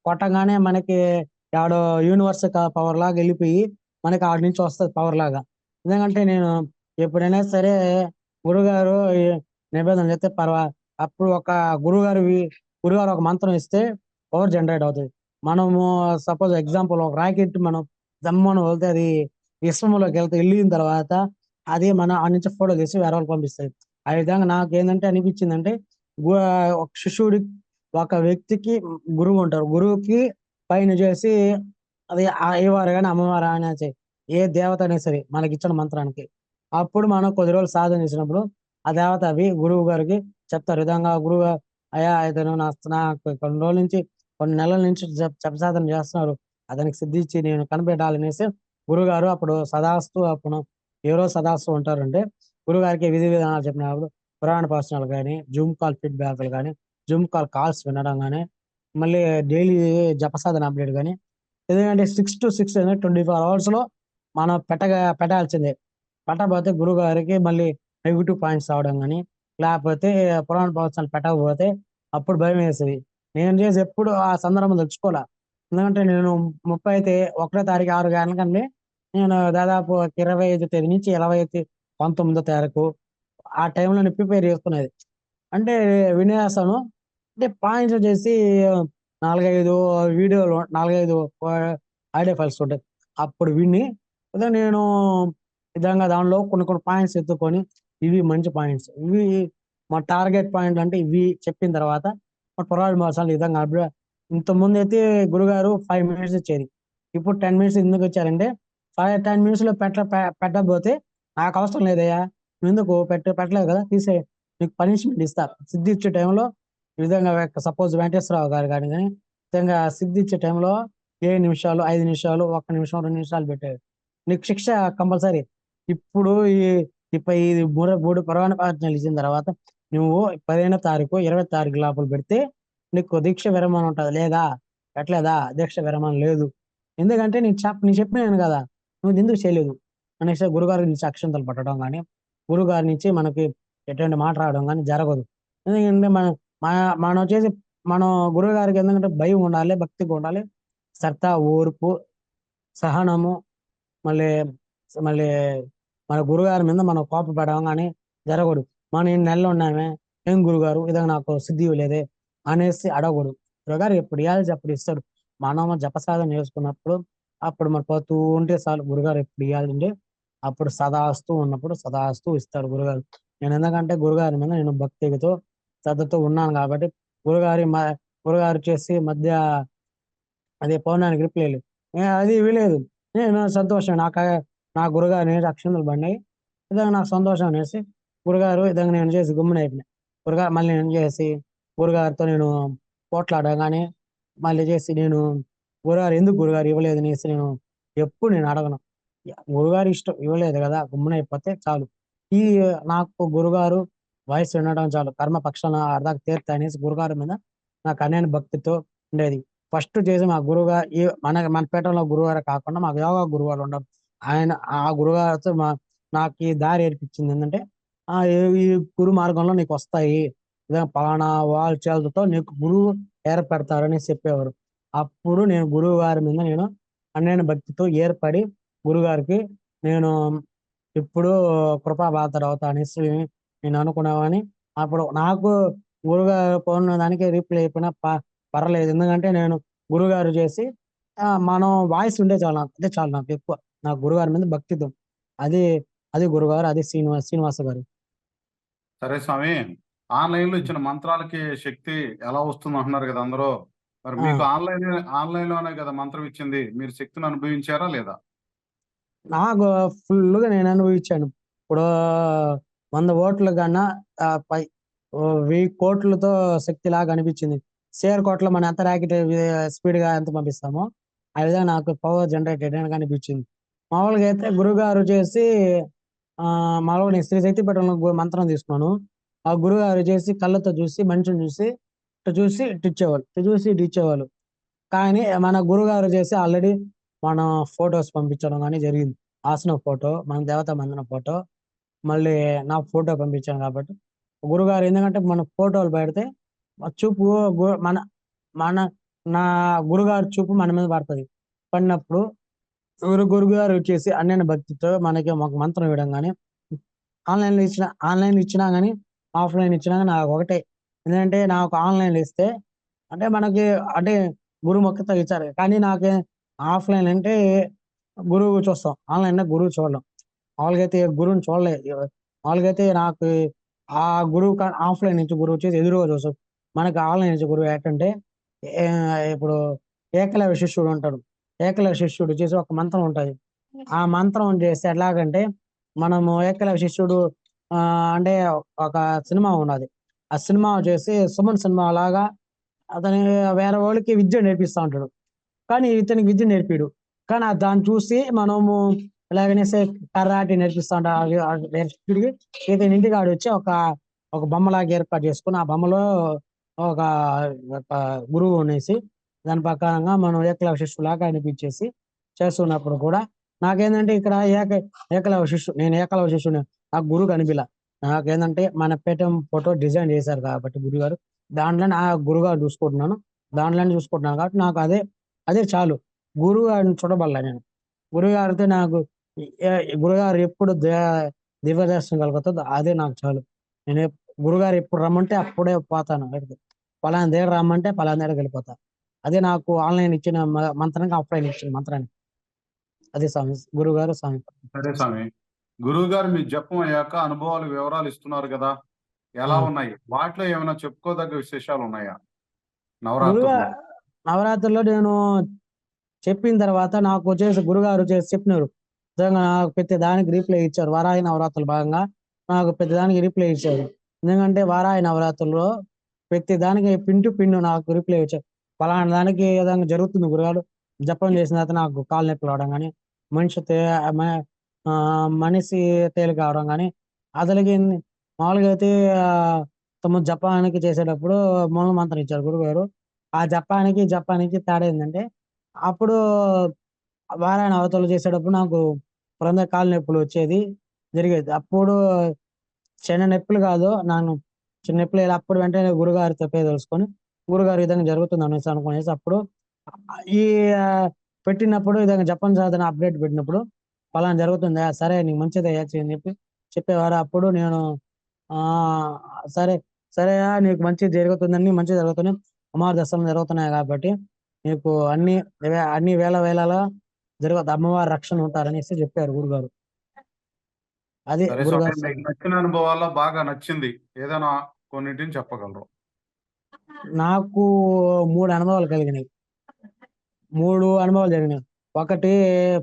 కొట్టగానే మనకి ఆడ యూనివర్స్ పవర్ లాగా వెళ్ళిపోయి మనకి ఆడి నుంచి వస్తుంది పవర్ లాగా. ఎందుకంటే నేను ఎప్పుడైనా సరే గురుగారు నివేదన చేస్తే అప్పుడు ఒక గురుగారు ఒక మంత్రం ఇస్తే పవర్ జనరేట్ అవుతుంది. మనము సపోజ్ ఎగ్జాంపుల్ ఒక రాకెట్ మనం దమ్మని వెళ్తే అది విశ్వంలోకి వెళ్ళిన తర్వాత అది మన ఆ నుంచి ఫోటో తీసి వేరే వాళ్ళకి పంపిస్తుంది. ఆ విధంగా నాకు ఏంటంటే అనిపించిందంటే ఒక శిష్యుడి ఒక వ్యక్తికి గురువు ఉంటారు. గురువుకి పైన చేసి అది అయ్యవారు కానీ అమ్మవారు అని ఏ దేవత అయినా సరే మనకి ఇచ్చిన మంత్రానికి అప్పుడు మనం కొద్ది రోజులు సాధన చేసినప్పుడు ఆ దేవత అవి గురువు గారికి చెప్తారు. విధంగా గురువు అయ్యా ఇతను నాకు కొన్ని నెలల నుంచి జపసాధన చేస్తున్నారు, అతనికి సిద్ధించి నేను కనిపెట్టాలనేసి గురుగారు అప్పుడు సదాస్తు అప్పుడు ఎవరో సదాస్తు ఉంటారంటే గురుగారికి విధి విధానాలు చెప్పినప్పుడు పురాణ ప్రవచనాలు కానీ, జూమ్ కాల్ ఫీడ్బ్యాక్లు కానీ, జూమ్ కాల్స్ వినడం కానీ, మళ్ళీ డైలీ జపసాధన అప్డేట్ కానీ, ఎందుకంటే 6 to 6 24 hours లో మనం పెట్టాల్సిందే. పెట్టకపోతే గురువు గారికి మళ్ళీ నెగెటివ్ పాయింట్స్ రావడం కానీ, లేకపోతే పురాణ ప్రవచనాలు పెట్టకపోతే అప్పుడు భయమేసేది. నేను చేసి ఎప్పుడు ఆ సందర్భం తెచ్చుకోలే. ఎందుకంటే నేను 30 అయితే 1 తారీఖు 6 గంటలకండి నేను దాదాపు 25 తేదీ నుంచి 19 తారీఖు ఆ టైంలోనే ప్రిపేర్ చేసుకునేది. అంటే వినేస్తాను. అంటే పాయింట్స్ వచ్చేసి 4, 5 వీడియోలు 4, 5 ఆడియో ఫైల్స్ ఉంటాయి. అప్పుడు విని నేను విధంగా దానిలో కొన్ని పాయింట్స్ ఎత్తుకొని ఇవి మంచి పాయింట్స్. ఇవి మా టార్గెట్ పాయింట్లు అంటే ఇవి చెప్పిన తర్వాత మా పురాణ భాషలు ఈ విధంగా ఇంతకుముందైతే గురుగారు 5 మినిట్స్ ఇచ్చేది. ఇప్పుడు 10 మినిట్స్ ఎందుకు ఇచ్చారంటే 10 మినిట్స్‌లో పెట్టకపోతే నాకు అవసరం లేదయ్యా! నువ్వెందుకు పెట్టలేదు కదా! తీసేయి. నీకు పనిష్మెంట్ ఇస్తా. సిద్ధి ఇచ్చే టైంలో ఈ విధంగా సపోజ్ వెంకటేశ్వరరావు గారు గాని నిజంగా సిద్ధి ఇచ్చే టైంలో 7 నిమిషాలు, 5 నిమిషాలు, 1 నిమిషం, 2 నిమిషాలు పెట్టారు. నీకు శిక్ష కంపల్సరీ. ఇప్పుడు ఈ 3 పురాణ ప్రవచనాలు ఇచ్చిన తర్వాత నువ్వు 15వ తారీఖు, 20వ తారీఖు లోపల పెడితే నీకు దీక్ష విరమణ ఉంటది. లేదా? పెట్టలేదా? దీక్ష విరమణ లేదు. ఎందుకంటే నేను చెప్పినాను గదా! నువ్వు ఎందుకు చేయలేదు? అనేసి గురుగారి నుంచి అక్షింతలు పట్టడం గాని, గురుగారి నుంచి మనకి ఎటువంటి మాట రావడం గాని జరగదు. ఎందుకంటే మనం వచ్చేసి మనం గురువుగారికి ఎందుకంటే భయం ఉండాలి, భక్తిగా ఉండాలి. శ్రద్ధ, ఓర్పు, సహనము మళ్ళీ మళ్ళీ మన గురుగారి మీద మనం కోపపడడం గాని జరగకూడదు. మనం ఇన్ని నెలలు ఉన్నామే, ఏం గురుగారు ఇలాగ నాకు సిద్ధి ఇవ్వలేదే అనేసి అడగకూడదు. గురువుగారు ఎప్పుడు ఇయ్యాల్సి అప్పుడు ఇస్తాడు. మనం జపసాధన చేసుకున్నప్పుడు అప్పుడు మనం పోతూ ఉంటే చాలు గురుగారు ఎప్పుడు ఇయ్యాలంటే అప్పుడు సదాస్తు ఉన్నప్పుడు సదాస్తు ఇస్తాడు గురుగారు. నేను ఎందుకంటే గురుగారి మీద నేను భక్తితో, శ్రద్ధతో ఉన్నాను కాబట్టి గురుగారు చేసి మధ్య అదే పౌర్ణానికి రిప్లై లేదు. అది ఇవ్వలేదు. నేను సంతోషం నా గురుగారిని అక్షింతలు పడినాయి. ఇదంగా నాకు సంతోషం అనేసి గురుగారు ఇదంగా నేను చేసి గమ్మునయిపోయినా. గురుగారు మళ్ళీ నేను చేసి గురుగారితో నేను పోట్లాడడం గాని, మళ్ళీ చేసి నేను గురుగారు ఎందుకు గురుగారు ఇవ్వలేదు అనేసి ఎప్పుడు నేను అడగను. గురుగారి ఇష్టం ఇవ్వలేదు గదా! గమ్మునయిపోతే చాలు. ఈ నాకు గురుగారు వాయిస్ వినడం చాలు. కర్మ పక్షాన అర్ధాక తీరుతాయి అనేసి గురుగారి మీద నాకు అనన్య భక్తితో ఉండేది. ఫస్ట్ చేసి మా గురువుగారు మన పీఠంలో గురువుగారే కాకుండా మాకు యోగా గురువుగారు ఉన్నారు. ఆ గురువుగారితో నాకు ఈ దారి ఏర్పించింది ఏందంటే ఈ గురు మార్గంలో నీకొస్తాయి. పలానా వాల్చాలతో నీకు గురువు ఏర్పడతారని చెప్పేవారు. అప్పుడు నేను గురువుగారి మీద నేను అనన్య భక్తితో ఏర్పడి గురువుగారికి నేను ఇప్పుడు కృపాపాత్రుడు అవుతా అనేసి నేను అనుకునేవాడిని. అప్పుడు నాకు గురువుగారు ఫోన్ దానికి రిప్లై అయిపోయినా పర్లేదు. ఎందుకంటే నేను గురువుగారు చేసి మనం వాయిస్ ఉంటే చాలు నాకు. అదే చాలు నాకు ఎక్కువ. నాకు గురువుగారి మీద భక్తితో. అది అది గురువుగారు. అది శ్రీనివాస గారు. సరే స్వామి. ఆన్‌లైన్‌లో ఇచ్చిన మంత్రాలకి శక్తి ఎలా వస్తుందంటున్నారు గదా అందరూ. మరి ఆ! మీకు ఆన్‌లైన్‌లోనే గదా మంత్రం ఇచ్చింది. మీరు శక్తిని అనుభవించారా లేదా? నాకు ఫుల్లుగా నేను అనుభవించాను. ఇప్పుడు 100 కన్నా పై 1000,00,00,000తో శక్తిలాగా అనిపించింది. షేర్ కోట్‌లో మనం ఎంత స్పీడ్‌గా ఎంత పంపిస్తామో, ఆ విధంగా నాకు పవర్ జనరేట్ అయ్యానికి అనిపించింది. మామూలుగా అయితే గురువుగారు చేసి మామూలుగా నేను శ్రీ శక్తి పీఠంలో మంత్రం తీసుకున్నాను. ఆ గురువుగారు చేసి కళ్ళతో చూసి మనిషిని చూసి, ఇటు చూసి ఇటు ఇచ్చేవాళ్ళు. ఇటు చూసి ఇటు ఇచ్చేవాళ్ళు. కానీ మన గురువుగారు చేసి ఆల్రెడీ మన ఫోటోస్ పంపించడం గాని జరిగింది. ఆసనం ఫోటో, మన దేవతా మందిరం ఫోటో, మళ్ళీ నా ఫోటో పంపించాను కాబట్టి, గురువుగారు ఎందుకంటే మన ఫోటోలు పెడితే చూపు గు మన మన నా గురుగారి చూపు మన మీద పడతది. పడినప్పుడు గురువుగారు వచ్చేసి అనన్య భక్తితో మనకి ఒక మంత్రం ఇవ్వడం గాని, ఆన్‌లైన్‌లో ఇచ్చినా గాని, ఆఫ్‌లైన్ ఇచ్చినా గాని నాకొకటే. ఎందుకంటే నాకు ఆన్‌లైన్‌లో ఇస్తే అంటే మనకి అంటే గురుముఖత ఇచ్చారు. కానీ నాకు ఆఫ్‌లైన్ అంటే గురువు చూస్తాం. ఆన్‌లైన్‌లో గురువు చూడలేం. మామూలుగా అయితే గురువుని చూడలే. మామూలుగా అయితే నాకు ఆ గురువు ఆఫ్‌లైన్ నుంచి గురువు వచ్చేసి ఎదురుగా చూస్తాం. మనకి ఆన్‌లైన్ నుంచి గురువు ఎట్టంటే ఇప్పుడు ఏకలవ్య శిష్యుడు ఉంటాడు. ఏకలవ్య శిష్యుడు వచ్చేసి ఒక మంత్రం ఉంటది. ఆ మంత్రం చేస్తే ఎట్లాగంటే మనము ఏకలవ్య శిష్యుడు అంటే ఒక సినిమా ఉన్నది. ఆ సినిమా వచ్చేసి 'సుమన్' సినిమా లాగా అతను వేరే వాళ్ళకి విద్య నేర్పిస్తా ఉంటాడు. కానీ ఇతనికి విద్య నేర్పియడు. కానీ దాన్ని చూసి మనము ఎలాగనేసి కరాటే నేర్పిస్తా ఉంటా నేర్పిడికి ఇతని ఇంటికాడొచ్చి ఒక బొమ్మలాగా ఏర్పాటు చేసుకొని, ఆ బొమ్మలో ఒక ఒక గురువునేసి దాని ప్రకారంగా మనం ఏకలవ్య శిష్యులాగా అనిపించేసి చేస్తున్నప్పుడు కూడా నాకేందంటే ఇక్కడ ఏకలవ్య శిష్యుడు. నేను ఏకలవ్య శిష్యుడిని. నాకు గురువు కనిపియలా. నాకేందంటే మన పీఠం ఫోటో డిజైన్ చేశారు కాబట్టి గురుగారు, దాంట్లోనే గురుగారు చూసుకుంటున్నాను. దాంట్లోనే చూసుకుంటున్నాను కాబట్టి నాకు అదే చాలు. గురువుగారిని చూడబడలే నేను. గురువుగారితో నాకు ఎ గురువుగారు ఎప్పుడు దివ్య దర్శనం కలుగుతదో అదే నాకు చాలు. నేను గురువుగారు ఎప్పుడు రమ్మంటే అప్పుడే పోతాను అక్కడికి. పలానా దగ్గర రమ్మంటే పలానా దగ్గరికెళ్ళిపోతా. అదే నాకు ఆన్‌లైన్ ఇచ్చిన మంత్రానికి, ఆఫ్‌లైన్ ఇచ్చిన మంత్రానికి. అదే స్వామి. గురువుగారు, స్వామి. సరే స్వామి. గురువు గారు మీ జపం అయ్యాక అనుభవాలు వివరాలు ఇస్తున్నారు కదా! ఆ! ఎలా ఉన్నాయి? వాటిలో ఏమైనా చెప్పుకోదగ్గ విశేషాలు ఉన్నాయా? గురుగా నవరాత్రుల్లో. నవరాత్రుల్లో నేను చెప్పిన తర్వాత నాకొచ్చేసి గురుగారు చెప్పినారు. నిజంగా నాకు ప్రతి దానికి రిప్లై ఇచ్చారు. వారాహి నవరాత్రులు భాగంగా నాకు ప్రతి దానికి రిప్లై ఇచ్చారు. ఎందుకంటే వారాహి నవరాత్రుల్లో ప్రతి దానికి పిన్ టు పిన్ నాకు రిప్లై ఇచ్చారు. పలానా దానికి ఈ విధంగా జరుగుతుంది గురుగారు. జపం చేసిన తర్వాత నాకు కాళ్ళు నొప్పులు రావడం గాని, మనిషి తే మ మనిషి తేలిక అవడం గాని, అసలకి మామూలుగా అయితే జపానికి చేసేటప్పుడు మూల మంత్రం ఇచ్చారు గురువుగారు. ఆ జపానికి తేడా ఏందంటే, అప్పుడు వారాయన అవతారాలు చేసేటప్పుడు నాకు పురందర కాళ్ళు నొప్పులు వచ్చేది జరిగేది. అప్పుడు చిన్న నొప్పులు కాదు. చిన్న నొప్పులు అప్పుడు వెంటనే గురుగారితో చెప్పేదలుచుకొని, గురుగారు ఈ విధంగా జరుగుతుంది అనేసి అనుకునేసి అప్పుడు ఈ పెట్టినప్పుడు ఈ విధంగా జపం సాధన అప్డేట్ పెట్టినప్పుడు పలానా జరుగుతుందా? సరే నీకు మంచిదయ్యా అని చెప్పి చెప్పేవారు. అప్పుడు నేను ఆహ్, సరే, నీకు మంచిది జరుగుతుందని మంచిగా జరుగుతుంది. అమ్మవారి దర్శనం జరుగుతున్నాయి కాబట్టి నీకు అన్ని వేళలా అమ్మవారి రక్షణ ఉంటారనేసి చెప్పారు గురుగారు. అదే సరే స్వామి. గురుగారు మీకు నచ్చిన అనుభవాల్లో బాగా నచ్చింది ఏదైనా కొన్నింటిని చెప్పగలరు? నాకు 3 అనుభవాలు కలిగినాయి. 3 అనుభవాలు జరిగినాయి. ఒకటి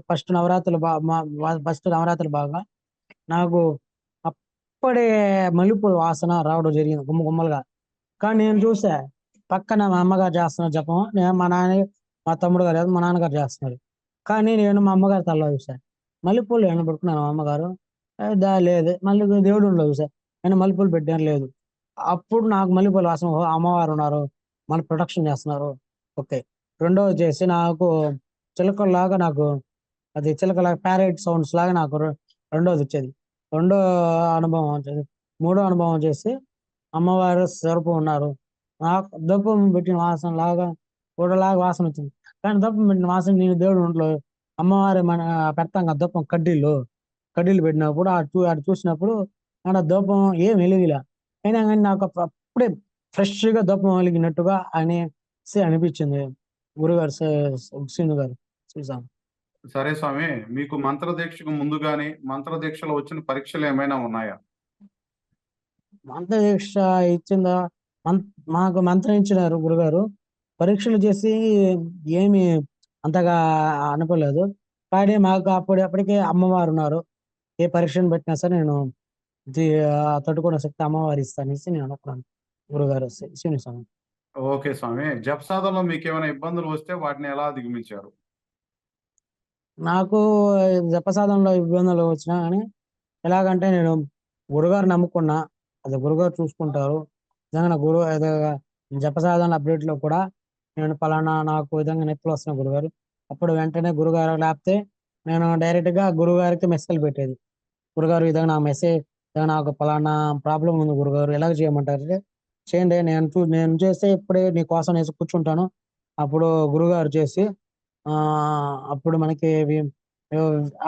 ఫస్ట్ నవరాత్రులు బా మ వ ఫస్ట్ నవరాత్రులు బాగా నాకు అప్పుడే మల్లెపూల వాసన రావడం జరిగింది గుమ్మలుగా. కానీ నేను చూసా పక్కన మా అమ్మగారు చేస్తున్నారు జపం. నేను మా తమ్ముడు గారు మా నాన్నగారు చేస్తున్నారు. కానీ నేను మా అమ్మగారి తలలో చూసా. మల్లెపూలు ఏమన్నా పెట్టుకున్నారా మా అమ్మగారు? లేదు. మళ్ళీ దేవుడి రూమ్‌లో చూసా. అయినా మల్లెపూలు పెట్టాను లేదు. అప్పుడు నాకు మల్లెపూల వాసన ఓహో! అమ్మవారున్నారు. మనకు ప్రొటెక్షన్ చేస్తున్నారు. ఓకే. రెండోది చేసి నాకు చిలకల్లాగా నాకు అది చిలకలాగా ప్యారట్ సౌండ్స్ లాగా నాకు రెండోదొచ్చేది. రెండో అనుభవం వచ్చేసి మూడో అనుభవం వచ్చేసి అమ్మవారు స్వరూపం ఉన్నారు. నాకు ధూపం పెట్టిన వాసనలాగా పొగలాగా వాసనొచ్చింది. కానీ ధూపం పెట్టిన వాసన నేను దేవుడి ఒంట్లో అమ్మవారు పెడతాం కదా! ధూపం కడ్డీలు పెట్టినప్పుడు అటు చూసినప్పుడు ఆడ ధూపం ఏం వెలిగిలా. అయినా గాని నాకు అప్పుడే ఫ్రెష్‌గా ధూపం వెలిగినట్టుగా అనేసి అనిపించింది. గురుగారు శ్రీను గారు. చూసాం. సరే స్వామి. మీకు మంత్రదీక్షకు ముందు గాని, మంత్రదీక్షలో వచ్చిన పరీక్షలేమైనా ఉన్నాయా? మంత్రదీక్ష ఇచ్చిందా మం మాకు మంత్రం ఇచ్చినారు గురుగారు. పరీక్షలు చేసి ఏమి అంతగా అనుకోలేదు. కానీ మాకు అప్పటికే అమ్మవారున్నారు. ఏ పరీక్షను పెట్టినా సరే నేను తట్టుకునే శక్తి అమ్మవారు ఇస్తదనేసి నేను అనుకున్నాను. గురుగారు శ్రీని స్వామి. ఓకే స్వామి. జప సాధనలో మీకేమైనా ఇబ్బందులు వస్తే వాటిని ఎలా అధిగమించారు? నాకు జపసాధనలో ఇబ్బందులు వచ్చినా గానీ, ఎలాగంటే నేను గురుగారు నమ్ముకున్నా. అది గురుగారు చూసుకుంటారు. నిజంగా నా గురువు జపసాధన అప్డేట్‌లో కూడా నేను పలానా నాకు ఈ విధంగా నొప్పులొస్తున్నాయి గురుగారు. అప్పుడు వెంటనే గురుగారు లేకపోతే నేను డైరెక్ట్‌గా గురువుగారికి మెసేజ్‌లు పెట్టేది. గురుగారు ఈ విధంగా నాకు పలానా ప్రాబ్లమ్ ఉంది గురుగారు. ఎలాగ చేయమంటారంటే, చేయండి నేను చేస్తే ఇప్పుడే నీకోసం అనేసి కూర్చుంటాను. అప్పుడు గురుగారు చేసి అప్పుడు మనకి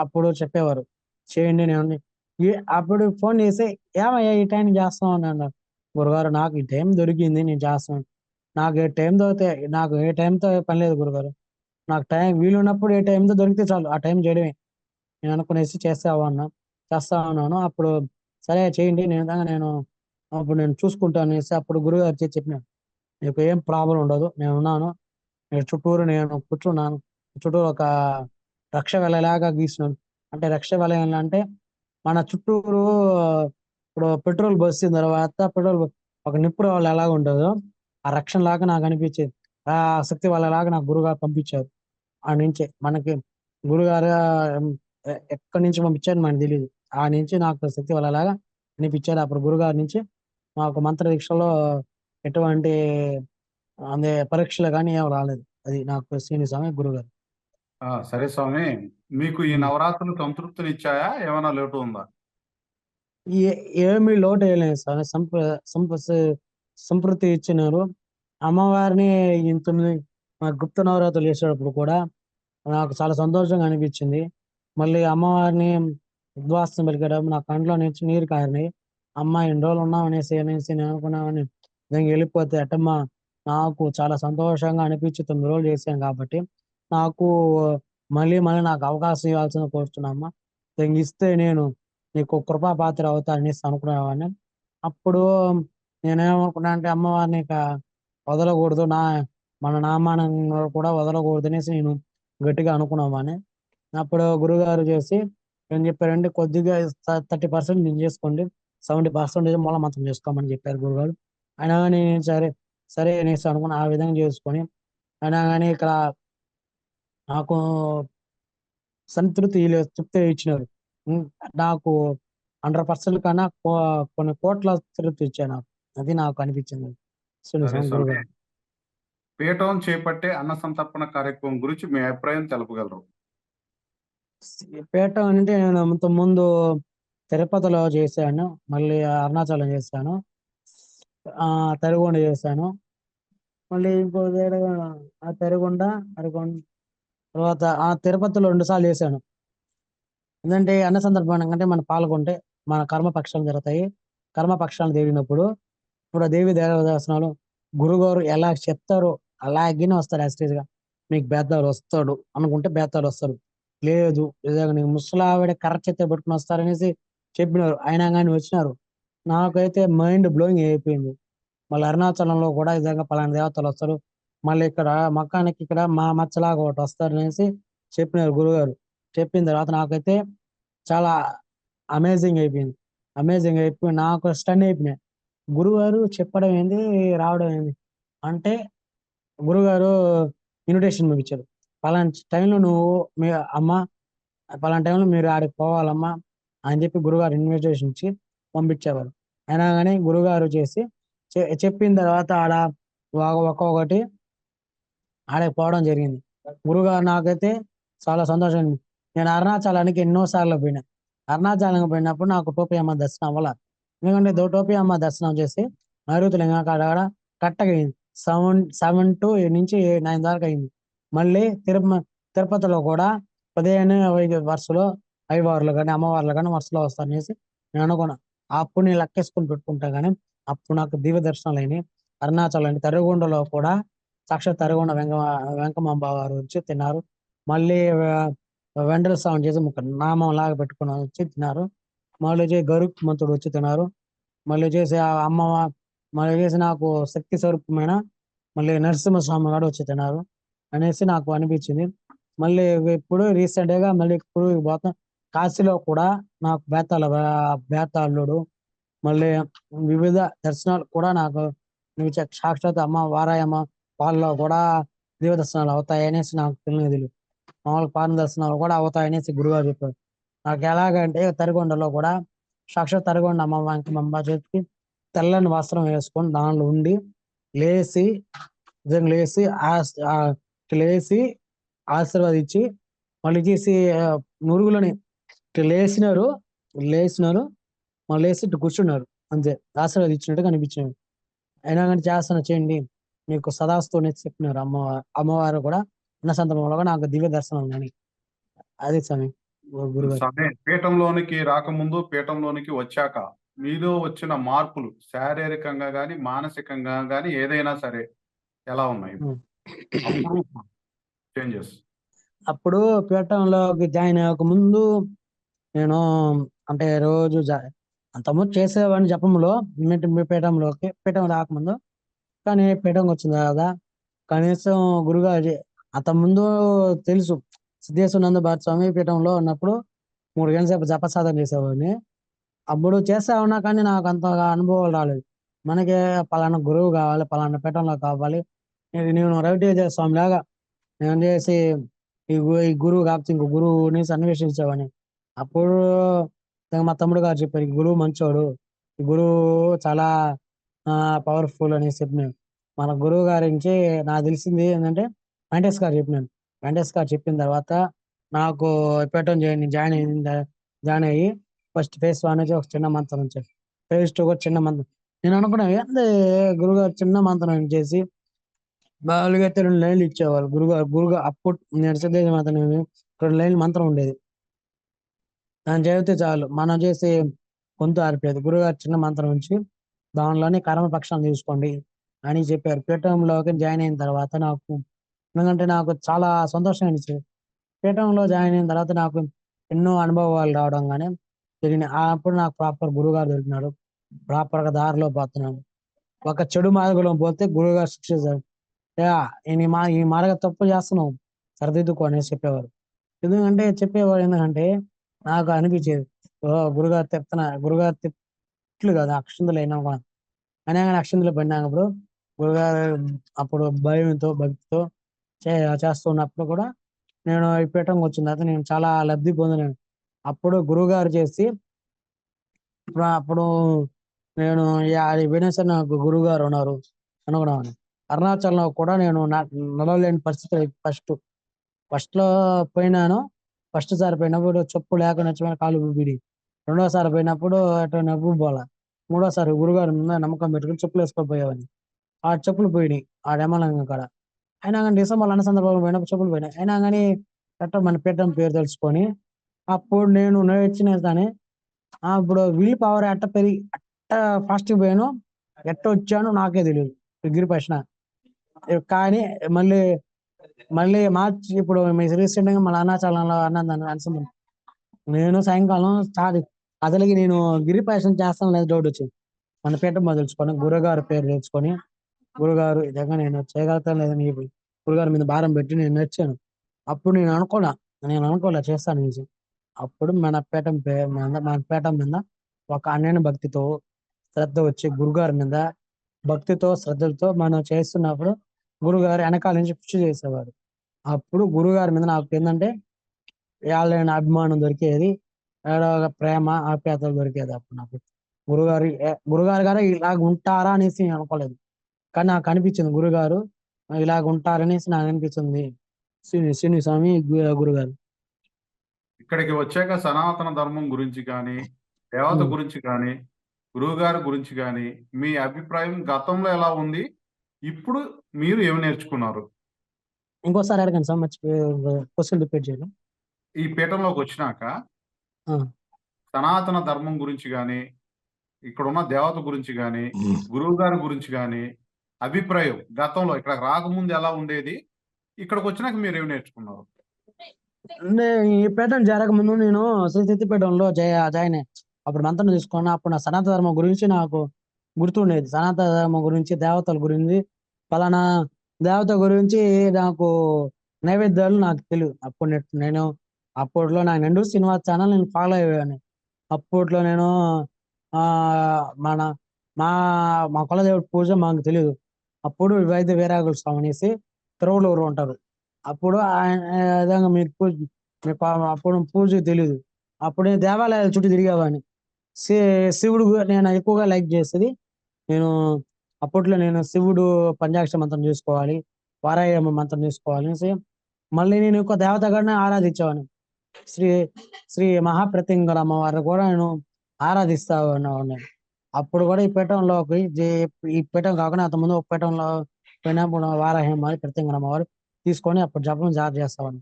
అప్పుడు చెప్పేవారు. చేయండి నేను అప్పుడు ఫోన్ చేసి, "ఏమయ్యా ఈ టైంకి చేస్తున్నావు" అని అన్నారు. "గురుగారు నాకు ఈ టైం దొరికింది నేను చేస్తున్నాను. నాకు ఏ టైం దొరికితే నాకు ఏ టైంతో పని లేదు గురుగారు. నాకు టైం వీలున్నప్పుడు ఏ టైంతో దొరికితే చాలు ఆ టైం చేయడమే." నేను అనుకునేసి చేస్తా ఉన్నాను. అప్పుడు సరే చేయండి. అప్పుడు నేను చూసుకుంటాను అనేసి అప్పుడు గురువుగారు చెప్పినారు. "నీకు ఏం ప్రాబ్లమ్ ఉండదు. నేనున్నాను. చుట్టూరు నేను కూర్చున్నాను. చుట్టూరు ఒక రక్ష వలయలాగా గీసినాను." అంటే రక్ష వలయం అంటే మన చుట్టూరు ఇప్పుడు పెట్రోల్ పోసిన తర్వాత ఒక నిప్పు రవ్వలు ఎలాగ ఉంటదో ఆ రక్షణలాగా నాకు అనిపించేది. ఆ శక్తి వలయలాగా నాకు గురువుగారు పంపించారు. ఆడ్నుంచి మనకి గురుగారు ఎక్కడి నుంచి పంపించారో మనకు తెలీదు. నుంచి నాకు శక్తి వలయలాగా అనిపించారు. అప్పుడు గురుగారి నుంచి మాకు మంత్ర దీక్షలో ఎటువంటి పరీక్షలు గాని ఏమి రాలేదు. అది నాకు శ్రీని స్వామి గురుగారు. సరే స్వామి. మీకు ఈ హ్మ్. నవరాత్రులు సంతృప్తినిచ్చాయా? ఏమైనా లోటు ఉందా? ఏ ఏమీ లోటేయలేదు స్వామి. సంప సంతృప్తి ఇచ్చినారు. అమ్మవారిని ఈ 9 గుప్త నవరాత్రులు చేసేటప్పుడు కూడా నాకు చాలా సంతోషంగా అనిపించింది. మళ్ళీ అమ్మవారిని ఉద్వాసన పలికేటప్పుడు నా కంట్లో నుంచి నీరు కారినాయి. అమ్మ ఎన్ని రోజులు ఉన్నాం అనేసి నేను అనుకున్నాగాని నిజంగా వెళ్ళిపోతే ఎట్టమ్మా, నాకు చాలా సంతోషంగా అనిపించి 9 రోజులు చేశాను కాబట్టి, నాకు మళ్ళీ నాకు అవకాశం ఇవ్వాల్సిందిగా కోరుతున్నామ్మా. ఇస్తే నేను నీకు కృపాపాత్ర అవుతా అనేసి అనుకునేవాడిని. అప్పుడు నేనేమనుకున్నా అంటే అమ్మవారిని ఇక వదలకూడదు. మన నామాన్ని కూడా వదలకూడదు అనేసి నేను గట్టిగా అనుకునేవాడిని. అప్పుడు గురువుగారు చేసి ఏం చెప్పారంటే, కొద్దిగా 30% నేను చేసుకోండి. 70% మూలమంత్రం చేసుకోమని చెప్పారు గురువుగారు. అయినా గాని నేను సరే, సరే అనేసి అనుకుని ఆ విధంగా చేసుకొని, అయినా గాని ఇక్కడ నాకు తృప్తి ఇచ్చినారు. హ్మ్. నాకు 100% కన్నా కొన్ని కోట్ల తృప్తి ఇచ్చారు నాకు. అది నాకు అనిపించింది. సరే స్వామి. గురుగారు. పీఠం చేపట్టే అన్న సంతర్పణ కార్యక్రమం గురించి మీ అభిప్రాయం తెలుపగలరు? పీఠం అంటే నేను ఇంతకుముందు తిరుపతిలో చేశాను. మళ్ళీ అరుణాచలం చేశాను. తరిగొండ చేశాను. మళ్ళీ ఇంకో దగ్గర అరకొండ తర్వాత తిరుపతిలో 2 సార్లు చేశాను. ఎందుకంటే అన్న సందర్భం అంటే మనం పాల్గొంటే మన కర్మపక్షాలు జరుగుతాయి. కర్మపక్షాలు జరిగినప్పుడు ఇప్పుడు ఆ దేవి దేవదర్శనాలు గురువుగారు ఎలా చెప్తారో అలాగనే వస్తాడు యాస్టీస్‌గా. మీకు బేద్దాలు వస్తాడు అనుకుంటే బేతాలు వస్తారు. లేదు నిజంగా నీకు ముసలావిడ కర్ర చేత్తో పట్టుకొని వస్తారనేసి చెప్పినారు. అయినా గాని వచ్చినారు. నాకైతే మైండ్ బ్లోయింగ్ అయిపోయింది. మళ్ళీ అరుణాచలంలో కూడా నిజంగా పలానా దేవతలు వస్తారు. మళ్ళీ ఇక్కడ మక్కానికి ఇక్కడ మా మచ్చలాగా ఒకటి వస్తారనేసి చెప్పినారు గురువుగారు. చెప్పిన తర్వాత నాకైతే చాలా అమేజింగ్ అయిపోయింది. అమేజింగ్ అయిపోయి నాకు స్టన్ అయిపోయినా. గురువుగారు చెప్పడం ఏంది, రావడం ఏంది. అంటే గురువుగారు ఇన్విటేషన్ పంపించారు. పలానా టైంలో నువ్వు మీ అమ్మ పలానా టైంలో మీరు ఆడికి పోవాలమ్మా అని చెప్పి గురువుగారు ఇన్విటేషన్ ఇచ్చి పంపించేవారు. అయినా గాని గురువుగారు చేసి చెప్పిన తర్వాత ఆడ ఒక్కొక్కటి ఆడకి పోవడం జరిగింది. గురువుగారు నాకైతే చాలా సంతోషం. నేను అరుణాచలానికి ఎన్నో సార్లు పోయినా. అరుణాచలంకి పోయినప్పుడు నాకు టోపీ అమ్మ దర్శనం అవ్వల. ఎందుకంటే టోపీ అమ్మ దర్శనం చేసి నైరుతి లింగం కాడ కరెక్ట్‌గా అయింది. 7-9 దాకా అయింది. మళ్ళీ తిరుపతిలో కూడా 15, 20 వరుసలో అయ్యవార్లు గాని, అమ్మవార్లు గాని వరుసలో వస్తారనేసి నేను అనుకున్నా. అప్పుడు నేను లెక్కేసుకొని పెట్టుకుంటా గాని, అప్పుడు నాకు దివ్య దర్శనాలయినాయి. అరుణాచలం తరిగొండలో కూడా సాక్షాత్ తరిగొండ వెంకమాంబ వారు వచ్చి తిన్నారు. మళ్ళీ వెండల స్వామి చేసి నామంలాగా పెట్టుకొని వచ్చి తిన్నారు. మళ్ళీ గరుత్మంతుడు వచ్చి తిన్నారు. మళ్ళీ చేసి మళ్ళీ చేసి నాకు శక్తి స్వరూపమైన మళ్ళీ నరసింహస్వామి గారు వచ్చి తిన్నారు అనేసి నాకు అనిపించింది. మళ్ళీ ఇప్పుడు రీసెంట్‌గా మళ్ళీ ఇప్పుడు పోతాం. కాశీలో కూడా నాకు బేతాళుడు మళ్ళీ వివిధ దర్శనాలు కూడా నాకు సాక్షాత్ అమ్మ వారాయమ్మ పాలలో కూడా దివ్య దర్శనాలు అవుతాయనేసి నాకు తెలియదు. మామూలుగా పాలన దర్శనాలు కూడా అవుతాయనేసి గురువుగారు చెప్పారు. నాకు ఎలాగంటే తరిగొండలో కూడా సాక్షాత్ తరిగొండ అమ్మ వెంకమ్మ చేతికి తెల్లని వస్త్రం వేసుకొని దానిలో ఉండి లేసి నిజంగా లేసి ఆశీర్వదించి మళ్ళీ చేసి నురుగులని ఇట్లా లేసినారు మళ్ళీ లేసి ఇట్లా కూర్చున్నారు. అంతే ఆశీర్వదించినట్టుగా అనిపించింది. అయినా గాని చేయండి. మీకు సదాస్తు అనేసి చెప్పినారు అమ్మవారు కూడా అన్న సందర్భంలో కూడా నాకు దివ్య దర్శనం గాని. అదే స్వామి గురుగారు. స్వామి, పీఠంలోనికి రాకముందు, పీఠంలోనికి వచ్చాక మీలో వచ్చిన మార్పులు శారీరకంగా గాని, మానసికంగా గాని ఏదైనా సరే ఎలా ఉన్నాయి? హ్మ్. అప్పుడు చేంజెస్. అప్పుడు పీఠంలోకి జాయిన్ అయ్యక ముందు నేను అంటే రోజు అంతకుముందు చేసేవాడిని జపంలో పీఠం రాకముందు. కానీ పీఠంకి వచ్చిన తర్వాత కనీసం గురుగారు అంతకుముందు తెలుసు. సిద్ధేశ్వరానంద భారతి స్వామి పీఠంలో ఉన్నప్పుడు 3 గంటల సేపు జపసాధన చేసేవాడిని. అప్పుడు చేస్తా ఉన్నా కానీ నాకు అంతగా అనుభవాలు రాలేదు. మనకి పలానా గురువు కావాలి, పలానా పీఠంలో కావాలి. నేను రవితేజ స్వామిలాగా నేను చేసి ఈ గురువు కాకపోతే ఇంకో గురువుని అన్వేషించేవాడిని. అప్పుడు మా తమ్ముడు గారు చెప్పారు, "ఈ గురువు మంచోడు. ఈ గురువు చాలా పవర్‌ఫుల్" అనేసి చెప్పినాడు. మన గురువు గారి నుంచి నాకు తెలిసింది ఏంటంటే వెంకటేష్ గారు చెప్పినాను. వెంకటేష్ గారు చెప్పిన తర్వాత నాకు పీఠం జాయిన్ అయ్యి ఫస్ట్ ఫేజ్ 1 నుంచి ఒక చిన్న మంత్రం నుంచి ఫేజ్ 2 కూడా చిన్న మంత్రం. నేను అనుకున్నా ఏంది గురుగారు చిన్న మంత్రం చేసి మామూలుగా అయితే 2 లైన్లు ఇచ్చేవాళ్ళు గురుగారు అప్పుడు నేను సిద్ధేశ్వర మాత్రం 2 లైన్ల మంత్రం ఉండేది. దాన్ని చదివితే చాలు మనం చేసే గొంతు ఆరిపోయేది. గురుగారు చిన్న మంత్రం ఉంచి దానిలోనే కర్మపక్షం తీసుకోండి అని చెప్పారు. పీఠంలోకి జాయిన్ అయిన తర్వాత నాకు ఎందుకంటే నాకు చాలా సంతోషం అనిపించింది. పీఠంలో జాయిన్ అయిన తర్వాత నాకు ఎన్నో అనుభవాలు రావడం గాని జరిగినాయి. అప్పుడు నాకు ప్రాపర్ గురువుగారు దొరికినాడు. ప్రాపర్‌గా దారిలో పోతున్నాను. ఒక చెడు మార్గంలో పోతే గురువుగారు శిక్షిస్తారు. యాహ్! ఈ మార్గం తప్పు చేస్తున్నావు. సరిదిద్దుకో అనేసి చెప్పేవారు. ఎందుకంటే చెప్పేవారు ఎందుకంటే నాకు అనిపించేది. ఓహ్! గురువుగారు తిట్లు కాదు అక్షింతలైనా కూడా. అయినా గాని అక్షింతలు పడినప్పుడు గురువుగారు అప్పుడు భయంతో, భక్తితో చే చేస్తున్నప్పుడు కూడా నేను ఈ పీఠంకి వచ్చిన తర్వాత నేను చాలా లబ్ధి పొందినాను. అప్పుడు గురువుగారు చేసి అప్పుడు నేను యాడికి పోయినా సరే నాకు గురువుగారు ఉన్నారు అనుకునేవాడిని. అరుణాచలంలో కూడా నేను నడవలేని పరిస్థితి ఫస్ట్‌లో పోయినాను. ఫస్ట్ సారి పోయినప్పుడు చెప్పు లేకుండా నడిచిన కాళ్ళు ఊపిరి. రెండోసారి పోయినప్పుడు ఎటో నడుము పోలా. మూడోసారి గురువుగారి మీద నమ్మకం పెట్టుకొని చెప్పులేసుకొని పోయేవాడిని. ఆ చెప్పులు పోయినాయి. ఆ రెమ్మలంగం కాడ. అయినా గాని డిసెంబర్‌లో అన్న సందర్భంలో పోయినప్పుడు చెప్పులు పోయినాయి. అయినా గాని ఎట్టో మన పీఠం పేరు తెలుసుకొని అప్పుడు నేను నడిచినా గాని అప్పుడు విల్ పవర్ అట్ట ఫాస్ట్‌గా పోయానో, ఎట్టొచ్చానో నాకే తెలీదు. గిరి ప్రదక్షిణ. కానీ మళ్ళీ, మళ్ళీ మార్చి ఇప్పుడు రీసెంట్‌గా మళ్ళీ అరుణాచలంలో అనుసంధానం. నేను సాయంకాలం అసలకి నేను గిరి ప్రదక్షిణ చేస్తానో లేదో డౌటొచ్చింది. మన పీఠం తెలుసుకొని, గురువుగారి పేరు తెలుసుకొని, గురువుగారు నిజంగా నేను చేయగలుగుతానో లేదో గురువుగారి మీద భారం పెట్టి నేను నడిచాను. అప్పుడు నేను అనుకోలే చేస్తాననేసి. అప్పుడు మన పీఠం మీద ఒక అనన్య భక్తితో, శ్రద్ధ వచ్చి గురువుగారి మీద భక్తితో, శ్రద్ధలతో మనం చేస్తున్నప్పుడు గురువుగారు ఎనకాల నుంచి పుష్ చేసేవారు. అప్పుడు గురువుగారి మీద నాకేందంటే ఎడలేని అభిమానం దొరికేది. ఏడో ఒక ప్రేమ, ఆప్యాయతలు దొరికేది అప్పుడు నాకు. గురువుగారు గారు ఇలాగ ఉంటారా అనేసి నేను అనుకోలేదు. కానీ నాకు అనిపించింది గురువుగారు ఇలాగ ఉంటారనేసి నాకు అనిపించింది. శ్రీని స్వామి గురుగారు. ఇక్కడికి వచ్చాక సనాతన ధర్మం గురించి కానీ, దేవత హ్మ్. గురించి కానీ, గురువుగారి గురించి కానీ, మీ అభిప్రాయం గతంలో ఎలా ఉంది? ఇప్పుడు మీరు ఏమి నేర్చుకున్నారు? ఇంకోసారి అడగండి సార్ క్వెషన్ రిపీట్ చేయండి. ఈ పీఠంలోకి వచ్చినాక ఆ! సనాతన ధర్మం గురించి గానీ, ఇక్కడున్న దేవత గురించి గానీ, గురువుగారి గురించి గానీ, అభిప్రాయం గతంలో ఇక్కడికి రాకముందు ఎలా ఉండేది? ఇక్కడికొచ్చినాక మీరేమి నేర్చుకున్నారు? అంటే ఈ పీఠం చేరకముందు నేను శ్రీ సిద్ధిపీఠంలో జాయిన్ అయ్యా. అప్పుడు మంత్రం తీసుకున్నా. అప్పుడు నా సనాతన ధర్మం గురించి నాకు గుర్తుండేది. సనాతన ధర్మం గురించి, దేవతల గురించి, పలానా దేవత గురించి నాకు నైవేద్యాలు నాకు తెలీదు. అప్పుడు నేను అప్పట్లో నాకు 'నండూరి శ్రీనివాస్' ఛానల్ నేను ఫాలో అయ్యేవాడిని. అప్పట్లో నేను మన మా మా కులదేవుడి పూజ మాకు తెలీదు. అప్పుడు వైద్య వీరాఘవ స్వామి అనేసి తిరువళ్ళూరులో ఉంటారు. అప్పుడు ఆయన విధంగా అప్పుడు పూజ తెలీదు. అప్పుడు నేను దేవాలయాల చుట్టూ తిరిగేవాడిని. శి శివుడు నేను ఎక్కువగా లైక్ చేసేది. నేను అప్పట్లో నేను శివుడు పంచాక్షరి మంత్రం చేసుకోవాలి. వారాహి మంత్రం చేసుకోవాలి అనేసి మళ్ళీ నేను ఇంకో దేవత గారిని ఆరాధించేవాడిని. శ్రీ శ్రీ మహాప్రత్యంగర అమ్మవారిని కూడా నేను ఆరాధిస్తా ఉన్నవాడిని. అప్పుడు కూడా ఈ పీఠం కాకుండా అంతకుముందు ఒక పీఠంలో పోయినప్పుడు వారాహి అమ్మవారు, ప్రత్యంగర అమ్మవారు తీసుకొని అప్పుడు జపం స్టార్ట్ చేసేవాడిని.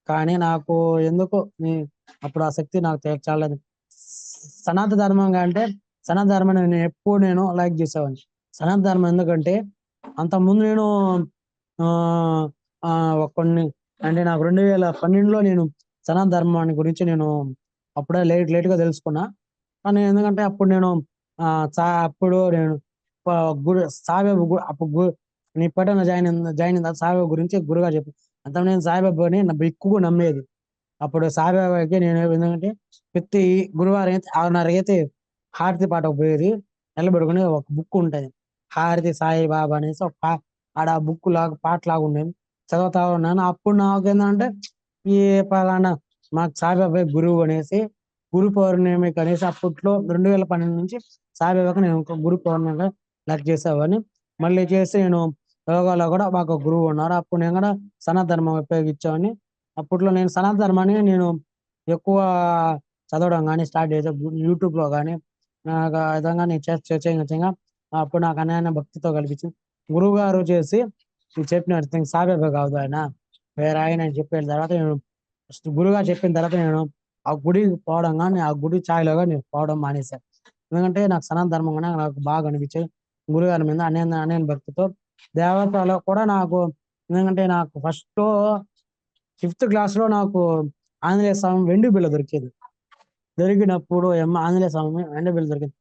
కానీ నాకు ఎందుకో అప్పుడు ఆ శక్తి నాకు చాలలేదు. సనాతన ధర్మంగా అంటే సనాతన ధర్మాన్ని నేను లైక్ చేసేవాడిని. సనాతన ధర్మం ఎందుకంటే అంతకుముందు నేను ఆహ్, కొన్ని అంటే నాకు 2012లో నేను సనాతన ధర్మాన్ని గురించి నేను అప్పుడే లేట్‌గా తెలుసుకున్నా. కానీ ఎందుకంటే అప్పుడు నేను అప్పుడు నేను ప గురు సాయిబాబా అప్పుడు నీ పీఠంలో జాయిన్ అయిన తర్వాత సాయిబాబా గురించి గురువుగారు చెప్పారు. అంతకుముందు నేను సాయిబాబాని ఎక్కువగా నమ్మేది. అప్పుడు సాయిబాబాకి నేను ఎందుకంటే ప్రతి గురువారం అయితే 6:30కి అయితే హారతి పాటకు పోయేది. నిలబడుకొని ఒక బుక్ ఉంటది. 'హారతి సాయిబాబా' అనేసి ఒక ఆడ బుక్ లాగా పాటలాగా ఉండేది. చదువుతా ఉన్నాను. అప్పుడు నాకేందంటే ఈ పలానా మాకు సాయిబాబా గురువు అనేసి గురు పౌర్ణమికి అనేసి అప్పట్లో 2012 నుంచి సాయిబాబాకి నేను ఒక గురు పౌర్ణమిగా లెక్క చేసేవాడిని. మళ్ళీ చేసి నేను యోగాలో కూడా మాకు గురువు ఉన్నారు. అప్పుడు నేను కూడా సనాతన ధర్మం ఉపయోగించేవాడిని. అప్పట్లో నేను సనాతన ధర్మాన్ని ఎక్కువ చదవడం కానీ స్టార్ట్ చేసా. యూట్యూబ్లో కానీ నాకు ఆ విధంగా నేను చేయంగా అప్పుడు నాకు అన్నయ్య భక్తితో కల్పించింది. గురువు గారు చేసి చెప్పిన సాయిబాబా కాదు ఆయన, వేరే ఆయన అని చెప్పిన తర్వాత నేను ఫస్ట్ గురువుగారు చెప్పిన తర్వాత నేను ఆ గుడికి పోవడం కానీ ఆ గుడి ఛాయలో కానీ నేను పోవడం మానేశాను. ఎందుకంటే నాకు సనాతన ధర్మం కూడా నాకు బాగా అనిపించేది. గురుగారి మీద అన్నయ్య భక్తితో దేవతలో కూడా నాకు, ఎందుకంటే నాకు ఫస్ట్ 5th క్లాస్‌లో నాకు ఆంజనేయ స్వామి వెండి బిళ్ళ దొరికేది. దొరికినప్పుడు ఆంజనేయ స్వామి వెండి బిళ్ళ దొరికింది.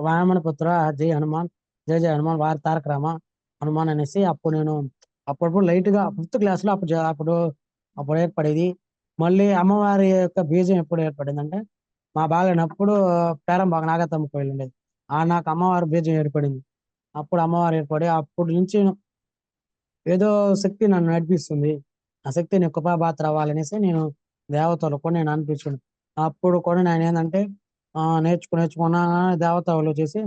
వామన పుత్ర జై హనుమాన్, జై జై హనుమాన్, వారి తారక రామ హనుమాన్ అనేసి అప్పుడు నేను అప్పుడప్పుడు లైట్‌గా 5th క్లాస్‌లో అప్పుడు ఏర్పడేది. మళ్ళీ అమ్మవారి యొక్క బీజం ఎప్పుడు ఏర్పడిందంటే, మా బాగాలేనప్పుడు పేరంబాక నాగతమ్మ కోయిల్ ఉండేది. నాకు అమ్మవారి బీజం ఏర్పడింది. అప్పుడు అమ్మవారు ఏర్పడి అప్పటి నుంచి ఏదో శక్తి నన్ను నడిపిస్తుంది. ఆ శక్తిని కృపాపాత్ర అవ్వాలనేసి నేను దేవతలు కూడా నేను అనిపించుకున్నాను. అప్పుడు కూడా నేనేందంటే నేర్చుకున్నా దేవతలు చేసి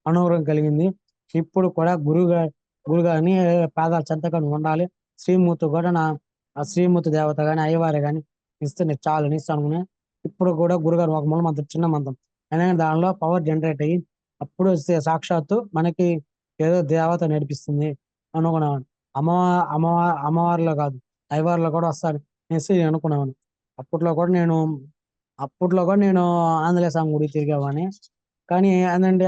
అనుగ్రహం కలిగింది. ఇప్పుడు కూడా గురుగారిని పాదాల చెంతగా ఉండాలి. శ్రీమూర్తి కూడా ఆ శ్రీమూర్తి దేవత గాని, అయ్యవారు గాని ఇస్తే నేను చాలు అనేసి అనుకున్నా. ఇప్పుడు కూడా గురుగారు ఒక మూలమంత్రం, చిన్న మంత్రం అయినా దానిలో పవర్ జనరేట్ అయ్యి అప్పుడు సాక్షాత్తు మనకి ఏదో దేవత నడిపిస్తుంది అనుకున్నాను. అమ్మవారిలో కాదు, అయ్యవారిలో కూడా వస్తాడు అనేసి అనుకున్నాను. అప్పట్లో కూడా నేను ఆంజనేయ స్వామి గుడి తిరిగేవాడిని. కానీ ఏందంటే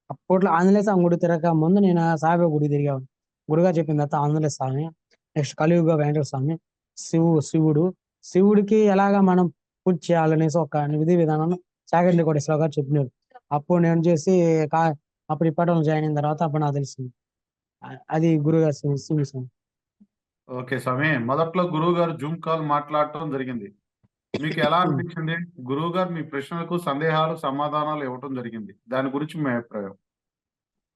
అప్పట్లో ఆంజనేయ స్వామి గుడి తిరగక ముందు నేను సాయిబాబా గుడి తిరిగేవాడిని. గురుగారు చెప్పిన తర్వాత ఆంజనేయ స్వామి, నెక్స్ట్ కలియుగ వెంకటేశ్వర స్వామి, శివుడు. శివుడికి ఎలాగా మనం పూజ చేయాలనేసి ఒక విధి విధానాన్ని చాగంటి కోటేశ్వరరావు గారు చెప్పినారు. అప్పుడు నేను చేసి కా అప్పుడు ఈ పట్టణంలో జాయిన్ అయిన తర్వాత అప్పుడు నాకు తెలిసింది. అది గురుగారు శివుని స్వామి. ఓకే స్వామి. మొదట్లో గురువు గారు జూమ్ కాల్ మాట్లాడటం జరిగింది. మీకు ఎలా అనిపించింది? గురువు గారు మీ ప్రశ్నలకు సందేహాలు, సమాధానాలు ఇవ్వటం జరిగింది. దాని గురించి మీ అభిప్రాయం?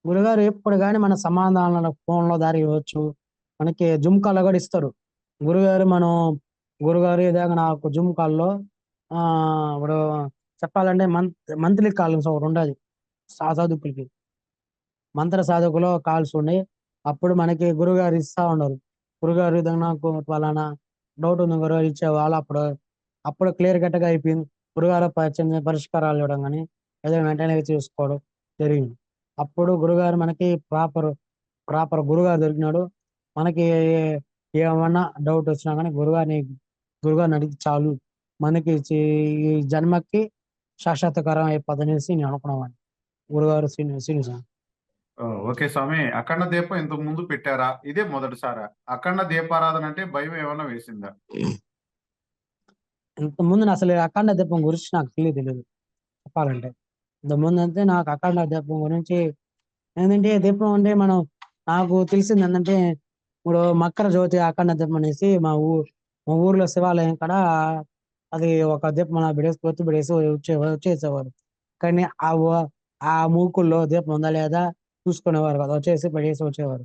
గురుగారు ఎప్పుడు గాని మన సమాధానాలు ఫోన్‌లో దారి ఇవ్వచ్చు. మనకి జూమ్ కాల్‌లో కూడా ఇస్తారు. గురుగారు ఇదాక నాకు జూమ్ కాల్‌లో ఇప్పుడు చెప్పాలంటే మంత్లీ కాల్స్ ఒకటుండాది. సాధకులకి. మంత్ర సాధకులో కాల్స్ ఉన్నాయి. అప్పుడు మనకి గురుగారు ఇస్తా ఉన్నారు. గురుగారు ఇదాక నాకు పలానా డౌట్ ఉంది గురుగారు ఇచ్చేవాళ్ళు. అప్పుడు క్లియర్ కట్‌గా అయిపోయింది. గురుగారు చిన్న పరిష్కారాలు ఇవ్వడం గాని, ఏదైనా వెంటనే చూసుకోవడం జరిగింది. అప్పుడు గురుగారు మనకి ప్రాపర్ గురుగారు దొరికినాడు. మనకి ఏమన్నా డౌట్ వచ్చినా గాని గురుగారిని అడిగితే చాలు. మనకి ఈ జన్మకి సాక్షాత్కారం అయిపోద్దనేసి నేను అనుకునేవాడిని. గురుగారు శ్రీను సార్. ఓకే స్వామి. అఖండ దీపం ఇంతకు ముందు పెట్టారా? ఇదే మొదటిసారా? అఖండ దీపారాధన అంటే భయం ఏమన్నా వేసిందా? ఇంతకుముందు అసలు అఖండ దీపం గురించి నాకు తెలీదు చెప్పాలంటే. ఇంతకుముందంటే నాకు అఖండ దీపం గురించి ఏందంటే దీపం అంటే నాకు తెలిసిందేందంటే ఇప్పుడు మకర జ్యోతి అఖండ దీపం అనేసి మా ఊర్లో శివాలయం కాడ అది ఒక దీపం అలా ఒత్తి పెట్టేసి వచ్చేసేవారు. కానీ ఆ మూకుల్లో దీపం ఉందా లేదా చూసుకునేవారు కాదు. వచ్చేసి పెట్టేసి వచ్చేవారు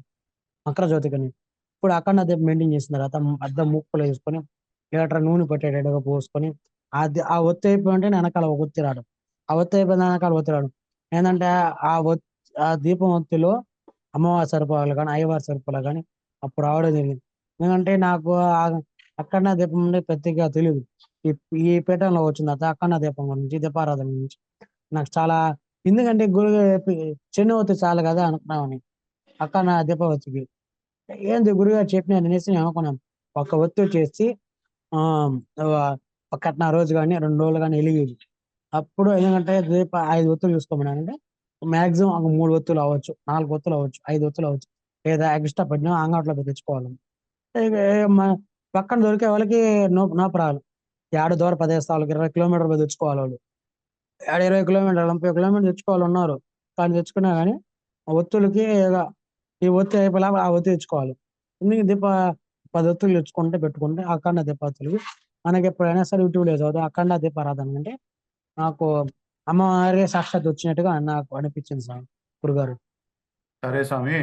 మకర జ్యోతికని. ఇప్పుడు అఖండ దీపం మెయింటైన్ చేసిన తర్వాత అద్దం మూకులో వేసుకొని లీటర్ నూనె పట్టేటట్టుగా పోసుకొని ఆ ఒత్తి అయిపోయి ఉంటేనే వెనకాల ఒక ఒత్తి రావడం. ఆ ఒత్తి అయిపోయిన వెనకాల ఒత్తి రావడం. ఏంటంటే ఆ దీపం ఒత్తిలో అమ్మవారి సరిపోవాలి కానీ, అయ్యవారి సరిపోలే కానీ అప్పుడు రావడం జరిగింది. ఎందుకంటే నాకు అఖండ దీపం అంటే ప్రత్యేకంగా తెలీదు. ఈ ఈ పీఠంలో వచ్చిన తర్వాత అఖండ దీపం గురించి, దీపారాధన గురించి నాకు చాలా, ఎందుకంటే చిన్న ఒత్తి చాలు కదా అనుకున్నామని అఖండ దీపావళికి. ఏంది గురుగారు చెప్పినారు అనేసి నేను అనుకున్నాను. ఒక ఒత్తి వచ్చేసి ఒకటిన్నర రోజు కానీ 2 రోజులు కానీ వెలిగేది. అప్పుడు ఎందుకంటే 5 ఒత్తులు చూసుకోమన్నానంటే మాక్సిమం ఒక 3 ఒత్తులు అవ్వచ్చు, 4 ఒత్తులు అవ్వచ్చు, 5 ఒత్తులు అవ్వచ్చు. లేదా ఎక్స్ట్రా పడినా అంగట్లో పోయి తెచ్చుకోవాలి. ఇక పక్కన దొరికే వాళ్ళకి నో ప్రాబ్లమ్. ఏడ దూరం 10 వాళ్ళకి 20 కిలోమీటర్లు పోయి తెచ్చుకోవాలి వాళ్ళు. 20 కిలోమీటర్లు, 30 కిలోమీటర్లు తెచ్చుకోవాలి ఉన్నారు. కానీ తెచ్చుకున్నా కానీ ఆ ఒత్తులకి ఈ ఒత్తి అయిపోయేలోపు ఆ ఒత్తి తెచ్చుకోవాలి. ఎందుకు 10 ఒత్తులు తెచ్చుకుంటే పెట్టుకుంటే అఖండ దీపావళికి మనకి ఎప్పుడైనా సరే యూట్యూబ్‌లో చదువుతా అఖండ దీపారాధన అంటే నాకు అమ్మవారే సాక్షాత్ వచ్చినట్టుగా నాకు అనిపించింది గురుగారు. సరే స్వామి.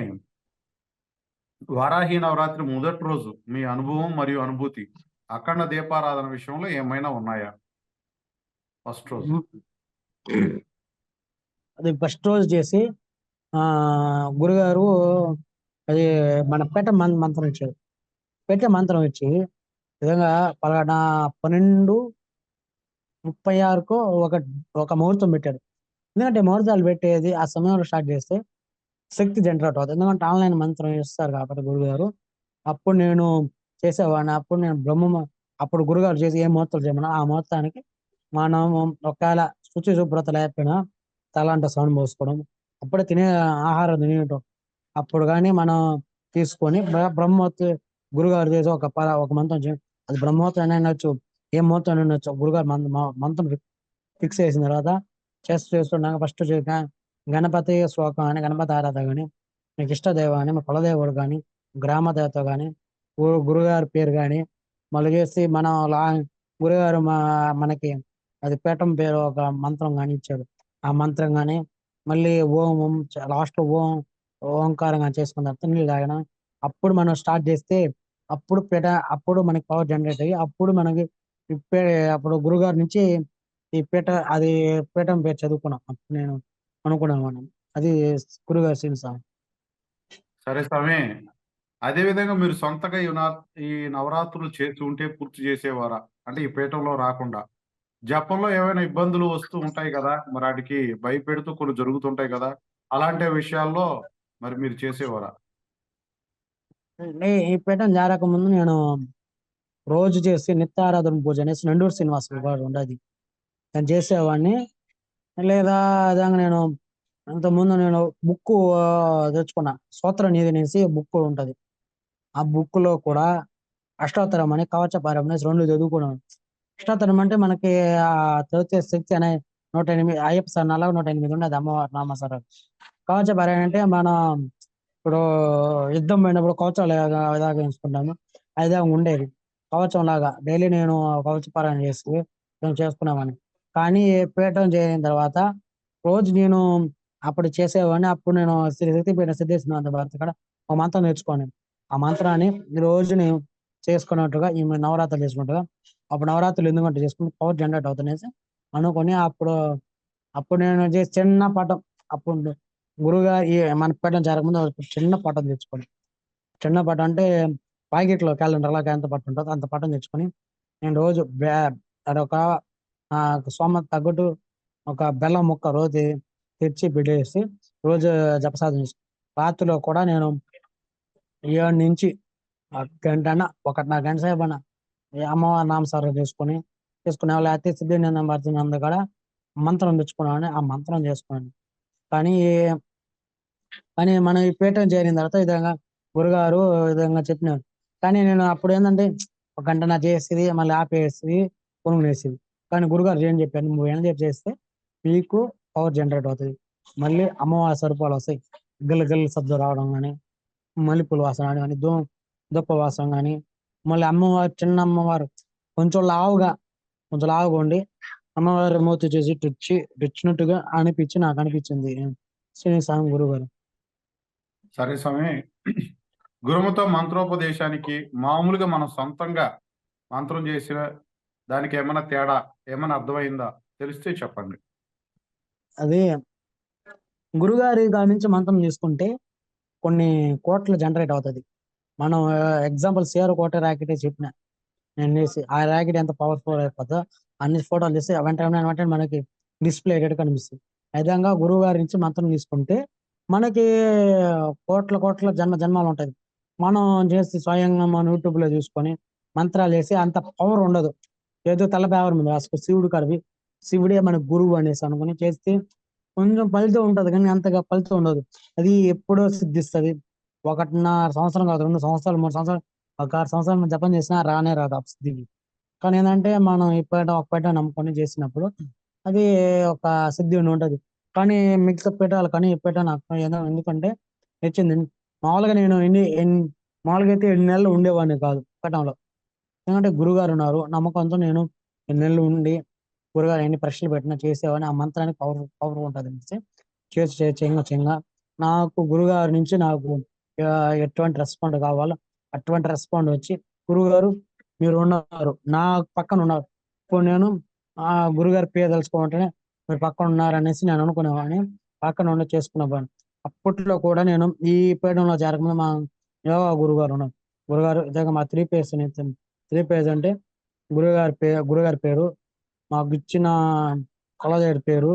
వారాహి నవరాత్రి మొదటి రోజు మీ అనుభవం మరియు అనుభూతి అఖండ దీపారాధన విషయంలో ఏమైనా ఉన్నాయా? ఫస్ట్ రోజు. అది ఫస్ట్ రోజు చేసి గురుగారు అది మన మంత్రం ఇచ్చారు. పెట్టే మంత్రం ఇచ్చి విధంగా పలానా 12 36కో ఒక ఒక ముహూర్తం పెట్టాడు. ఎందుకంటే ముహూర్తాలు పెట్టేది ఆ సమయంలో స్టార్ట్ చేస్తే శక్తి జనరేట్ అవుతది. ఎందుకంటే ఆన్‌లైన్ మంత్రం ఇస్తారు కాబట్టి గురువుగారు. అప్పుడు నేను చేసేవాడిని. అప్పుడు నేను అప్పుడు గురుగారు చేసి ఏ ముహూర్తాలు చేయమన్నా ఆ ముహూర్తానికి మనం ఒకవేళ శుచి శుభ్రత లేకపోయినా తలంట స్నానం పోసుకోవడం, అప్పుడే ఆహారం తినేయటం. అప్పుడు గాని మనం తీసుకొని బ్రహ్మోత్తు గురుగారు చేసి ఒక మంత్రం అది బ్రహ్మోత్తరం అయినా వినొచ్చు. ఏ ముహూర్తం అయినా వినొచ్చు. గురుగారు మంత్రం ఫిక్స్ చేసిన తర్వాత చేస్తుండగా ఫస్ట్ గణపతి శ్లోకం అని, గణపతి ఆరాధన గాని, మీకు ఇష్ట దైవం గాని, మీ కులదేవుడు గాని, గ్రామ దేవత గాని, గురుగారి పేరు గాని, మళ్ళీ చేసి మనం గురుగారు మనకి అది పీఠం పేరు ఒక మంత్రం గాని ఇచ్చారు. ఆ మంత్రం గాని, మళ్ళీ ఓం లాస్ట్‌లో ఓంకారం గాని చేసుకున్న తర్వాత నీళ్ళు తాగిన. అప్పుడు మనం స్టార్ట్ చేస్తే అప్పుడు మనకి పవర్ జనరేట్ అయ్యి, అప్పుడు మనకి ఇప్పే అప్పుడు గురుగారి నుంచి ఈ అది పీఠం పేరు చదువుకున్నాం. అప్పుడు నేను అనుకునేవాడిని. అది గురుగారి శిల్స. సరే స్వామి. అదే విధంగా మీరు సొంతగా ఈ నవరాత్రులు చేసి ఉంటే పూర్తి చేసేవారా? అంటే ఈ పీఠంలో రాకుండా. జపంలో ఏవైనా ఇబ్బందులు వస్తూ ఉంటాయి గదా! మరి ఆటికి భయపెడుతూ కొన్ని జరుగుతుంటాయి గదా! అలాంటి విషయాల్లో మరి మీరు చేసేవారా? ఈ పీఠం చేరకముందు నేను రోజు చేసి నిత్యారాధన పూజ అనేసి నండూరు శ్రీనివాసులు గారు ఉండేది. నేను చేసేవాడిని. లేదా విధంగా నేను అంతకుముందు నేను బుక్కు తెచ్చుకున్నా. స్తోత్రనిధి అనేసి బుక్ ఉంటది. ఆ బుక్‌లో కూడా అష్టోత్తరం అని, కవచపారాయణం అనేసి 2 చదువుకున్నాను. అష్టోత్తరం అంటే మనకి చదివితే శక్తి అనే 108 అయ్యప్ప శరణాలకు 108 ఉన్నది అమ్మవారి నామస్వరాలు. కవచపారాయణ అంటే మనం ఇప్పుడు యుద్ధం పోయినప్పుడు కవచాలు ఎలాగ ఎంచుకుంటామో అదే ఉండేది. కవచంలాగా డైలీ నేను కవచపారాయణ చేసి నేను చేసుకునేవాడిని. కానీ పీఠం చేరిన తర్వాత రోజు నేను అప్పుడు చేసేవాడిని. అప్పుడు నేను శక్తిపీఠం సిద్ధేశ్వరనాథ భారతి కాడ ఒక మంత్రం నేర్చుకున్నాను. ఆ మంత్రాన్ని రోజు నేను చేసుకున్నట్టుగా ఈ నవరాత్రులు చేసుకున్నట్టుగా అప్పుడు నవరాత్రులు ఎందుకంటే చేసుకుంటే పవర్ జనరేట్ అవుతుందనేసి అనుకోని అప్పుడు నేను చేసి చిన్న పటం అప్పుడు గురువుగారు మన పీఠం చేరకముందు ఒక చిన్న పటం తెచ్చుకోండి. చిన్న పటం అంటే ప్యాకెట్‌లో క్యాలెండర్ లాగా ఎంత పట్టం ఉంటదో అంత పటం తెచ్చుకొని నేను రోజు అదొక స్తోమతకు తగ్గట్టు ఒక బెల్లం ముక్క రోజు తెచ్చి పెట్టేసి రోజు జపసాధన రాత్రిలో కూడా నేను 7 నుంచి గంటన్నా, 1:30 గంట సేపన్నా ఈ అమ్మవారి నామస్మరణ చేసుకునే లేకపోతే సిద్ధివినాయక కాడ మంత్రం తెచ్చుకున్నామని ఆ మంత్రం చేసుకున్నాను. కానీ కానీ మనం ఈ పీఠం చేరిన తర్వాత ఈ విధంగా గురుగారు ఈ విధంగా చెప్పినారు. కానీ నేను అప్పుడేందంటే ఒక గంటన్నర చేసేది, మళ్ళీ ఆపేసేది, పొనుకునేసేది. కానీ గురుగారు ఏం చెప్పారు, "నువ్వు ఎంతసేపు చేస్తే మీకు పవర్ జనరేట్ అవుతది. మళ్ళీ అమ్మవారి స్వరూపాలొస్తాయి. గిల్ల గిల్ల శబ్దం రావడం గాని, మల్లెపూల వాసన గాని, దుప్ప వాసన గాని, మళ్ళీ చిన్న అమ్మవారు కొంచెం లావుగా, కొంచెం లావుగా ఉండి అమ్మవారి మూతి చూసి ఇటొచ్చినట్టుగా నాకు అనిపించింది. స్వామి గురువుగారు. సరే స్వామి. గురువుతో మంత్రోపదేశానికి మామూలుగా మనం సొంతంగా మంత్రం చేసిన దానికేమన్నా తేడా ఏమన్నా అర్థమైందా? తెలిస్తే చెప్పండి. అది గురుగారి కాడ నుంచి మంత్రం తీసుకుంటే కొన్ని కోట్లు జనరేట్ అవుతది. మనం ఎగ్జాంపుల్ 'సిఆర్ కోట ర్యాకెటే' చెప్పిన. నేను చేసి ఆ ర్యాకెట్ ఎంత పవర్‌ఫుల్ అయిపోద్దో అన్ని ఫోటోలు తీసి వెంటనే మనకి డిస్‌ప్లే అయ్యేటట్టు కనిపిస్తది. ఆ విధంగా గురువుగారి నుంచి మంత్రం తీసుకుంటే మనకి కోట్ల జన్మాలుంటది. మనం చేసి స్వయంగా మనం యూట్యూబ్‌లో చూసుకొని మంత్రాలేసి అంత పవర్ ఉండదు. ఏదో తెల్ల పేపర్ మీద రాసుకో శివుడే మనకు గురువు అనేసి అనుకుని చేస్తే కొంచెం ఫలితం ఉంటది కానీ అంతగా ఫలితం ఉండదు. అది ఎప్పుడో సిద్ధిస్తది. 1.5 సంవత్సరం కాదు 2 సంవత్సరాలు, 3 సంవత్సరాలు ఒక 6 సంవత్సరాలు మనం జపం చేసినా రానే రాదు ఆ సిద్ధికి. కానీ ఏందంటే మనం ఒక పీఠం నమ్ముకొని చేసినప్పుడు అది ఒక సిద్ధి ఉంటది. కానీ మిగతా పీఠాలు కానీ ఈ పీఠం నాకు ఏదో ఎందుకంటే నచ్చింది. మామూలుగా నేను మామూలుగా అయితే 7 నెలలు ఉండేవాడిని కాదు పీఠంలో. ఎందుకంటే గురుగారున్నారు. నమ్మకంతో నేను ఎన్ని నెలలు ఉండి, గురుగారు ఎన్ని పరీక్షలు పెట్టినా చేసేవాడిని. ఆ మంత్రానికి పవర్ ఉంటదనేసి చేయంగా నాకు గురుగారి నుంచి ఎటువంటి రెస్పాండ్ కావాలో అటువంటి రెస్పాండ్ వచ్చి, గురువుగారు మీరున్నారు. నా పక్కనున్నారు. ఇప్పుడు నేను గురుగారి పేరు తలుచుకుంటేనే మీరు పక్కనున్నారనేసి నేను అనుకునేవాడిని. పక్కన ఉండి చేసుకునేవాడిని. అప్పట్లో కూడా నేను ఈ పీఠంలో చేరకముందు మా యోగా గురుగారున్నారు. గురుగారు నిజంగా మా 3 పేజ్ అంటే గురుగారి పేరు మాకు ఇచ్చిన కొలదేవుడి పేరు.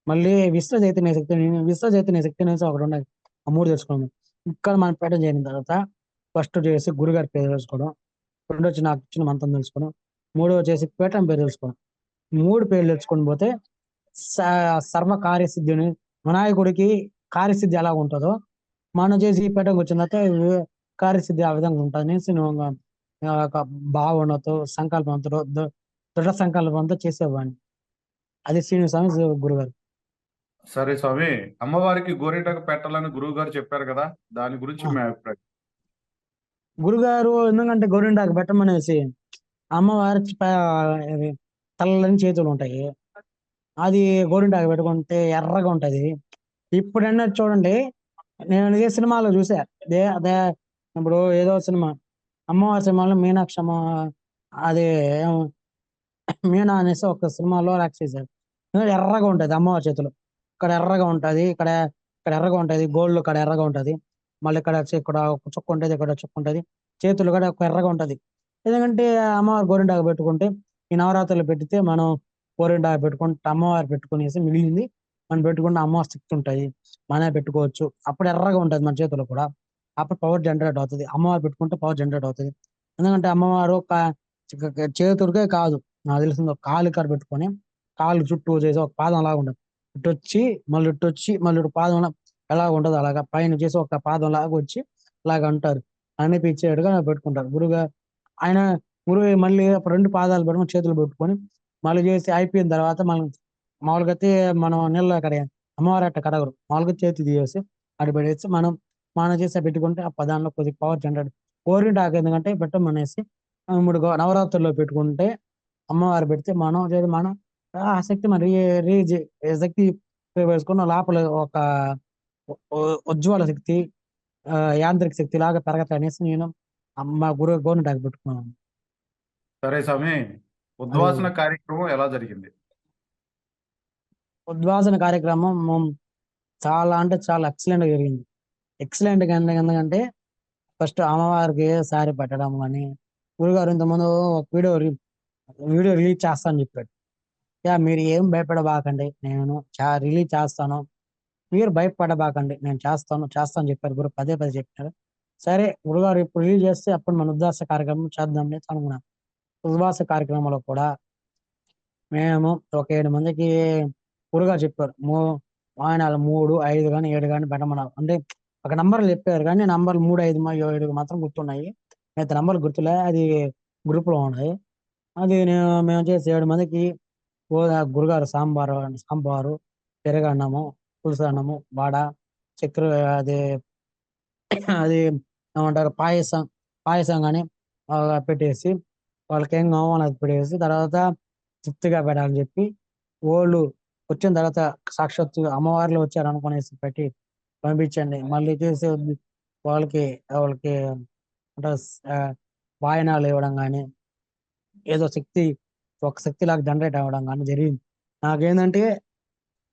మళ్ళీ విశ్వ చైతన్య శక్తి, విశ్వ చైతన్య శక్తి అనేసి ఒకటి ఉన్నది. ఆ 3 తెలుసుకున్నాం. ఇక్కడ మనం పీఠం చేరిన తర్వాత ఫస్ట్ వచ్చేసి గురుగారి పేరు తెలుసుకోవడం. రెండో వచ్చి నాకు ఇచ్చిన మంత్రం తెలుసుకోవడం. మూడో వచ్చేసి పీఠం పేరు తెలుసుకోవడం. 3 పేర్లు తెలుసుకొని పోతే సర్వ కార్యసిద్ధిని, వినాయకుడికి కార్యసిద్ధి ఎలా ఉంటుందో మనం చేసి ఈ పీఠంకి వచ్చిన తర్వాత కార్యసిద్ధి ఆ విధంగా ఉంటుంది అనేసి నేను ఒక భావనతో, సంకల్పంతో, దృఢ సంకల్పంతో చేసేవాడిని. అది శ్రీనివాస స్వామి గురుగారు. సరే స్వామి, అమ్మవారికి గోరింటాకు పెట్టాలని గురువు గారు చెప్పారు కదా, దాని గురించి ఆ, మీ అభిప్రాయం. గురుగారు ఎందుకంటే గోరింటాకు పెట్టమనేసి అమ్మవారి ఇది తెల్లని చేతులు ఉంటాయి. అది గోరింటాకు పెట్టుకుంటే ఎర్రగా ఉంటది. ఇప్పుడన్నా చూడండి, నేను ఏ సినిమాలో చూసా. అదే ఇప్పుడు ఏదో సినిమా, అమ్మవారి సినిమాలో మీనాక్షి అమ్మ, అది మీనా అనేసి ఒక సినిమాలో యాక్ట్ చేశారు. ఎర్రగా ఉంటది అమ్మవారి చేతులు. ఇక్కడ ఎర్రగా ఉంటది, ఇక్కడ ఇక్కడ ఎర్రగా ఉంటది, గోల్డ్ ఇక్కడ ఎర్రగా ఉంటది. మళ్ళీ ఇక్కడ ఒక చుక్క ఉంటది, ఇక్కడ చుక్క ఉంటది. చేతులు కూడా ఒక ఎర్రగా ఉంటది. ఎందుకంటే అమ్మవారు గోరింటాకు పెట్టుకుంటే, ఈ నవరాత్రులు పెట్టితే మనం గోరింటాకు పెట్టుకుంటే అమ్మవారు పెట్టుకునేసి మిగిలింది మనం పెట్టుకుంటే అమ్మవారి శక్తి ఉంటాయి, మనమే పెట్టుకోవచ్చు. అప్పుడు ఎర్రగా ఉంటది మన చేతులు కూడా. అప్పుడు పవర్ జనరేట్ అవుతుంది. అమ్మవారు పెట్టుకుంటే పవర్ జనరేట్ అవుతుంది. ఎందుకంటే అమ్మవారు చేతుడికే కాదు, నాకు తెలిసింది ఒక కాలు ఇక్కడ పెట్టుకొని కాలు చుట్టూ చేసి ఒక పాదం లాగా ఉండదు. ఇటు వచ్చి మళ్ళీ ఇటు వచ్చి మళ్ళీ ఇటు పాదం ఎలా ఉంటది అలాగా పైన చేసి ఒక పాదం లాగా వచ్చి అలాగ అంటారు. అనిపించేట్టుగా పెట్టుకుంటారు గురుగా. ఆయన గురువు మళ్ళీ 2 పాదాలు పెట్టుకొని చేతులు పెట్టుకొని మళ్ళీ చేసి అయిపోయిన తర్వాత మనం మామూలుగా అయితే మనం నీళ్ళు అక్కడ అమ్మవారు అట్ట కడగరు. మామూలుగా చేతి తీసేసి అటు పెట్టేసి మనం మనం చేసి పెట్టుకుంటే ఆ పదాల్లో కొద్దిగా పవర్ జనరేట్. గోరింటాకు ఎందుకంటే పెట్టమనేసి ఇప్పుడు నవరాత్రుల్లో పెట్టుకుంటే అమ్మవారు పెడితే మనం ఆ శక్తి మరి శక్తి వేసుకున్న లోపల ఒక ఉజ్వల శక్తి, యాంత్రిక శక్తి లాగా పెరగతాయి అనేసి నేను మా గోరింటాకు పెట్టుకున్నాను. సరే స్వామి, అది ఉద్వాసన కార్యక్రమం ఎలా జరిగింది? ఉద్వాసన కార్యక్రమం చాలా అంటే చాలా ఎక్సలెంట్ గా జరిగింది. ఎక్సలెంట్ గా ఎందుకంటే ఫస్ట్ అమ్మవారికి సారీ పెట్టడం కానీ, గురుగారు ఇంతకుముందు ఒక వీడియో రిలీజ్ చేస్తా అని చెప్పాడు. మీరు ఏం భయపడబాకండి, నేను రిలీజ్ చేస్తాను, మీరు భయపడబాకండి, నేను చేస్తాను అని చెప్పారు. గురు పదే పదే చెప్పారు. సరే గురుగారు ఇప్పుడు రిలీజ్ చేస్తే అప్పుడు మన ఉద్వాస కార్యక్రమం చేద్దాం అని అనుకున్నాం. ఉద్వాస కార్యక్రమంలో కూడా మేము ఒక 7 మందికి గురుగారు చెప్పారు. వాయినాలు 3, 5 కానీ 7 కానీ పెట్టమన్నారు. అంటే ఒక నంబర్లు చెప్పారు కానీ నంబర్లు 3, 5, 7 మాత్రం గుర్తున్నాయి. మిగతా నంబర్లు గుర్తులే. అది గ్రూప్ లో ఉన్నాయి. అది మేము చేసి 7 మందికి గురుగారు సాంబారు, పెరుగన్నము, పులుసు అన్నము, వడ, చక్కెర, అది అది ఏమంటారు పాయసం పాయసం కానీ పెట్టేసి వాళ్ళకి ఏం కావాలో అది పెట్టేసి తర్వాత తృప్తిగా పెట్టాలని చెప్పి వాళ్ళు వచ్చిన తర్వాత సాక్షాత్తు అమ్మవార్లు వచ్చారు అనుకునేసి పెట్టి పంపించండి. మళ్ళీ చేసి వాళ్ళకి వాళ్ళకి అంటే వాయనాలు ఇవ్వడం కానీ ఏదో ఒక శక్తి లాగా జనరేట్ అవ్వడం కానీ జరిగింది. నాకేంటంటే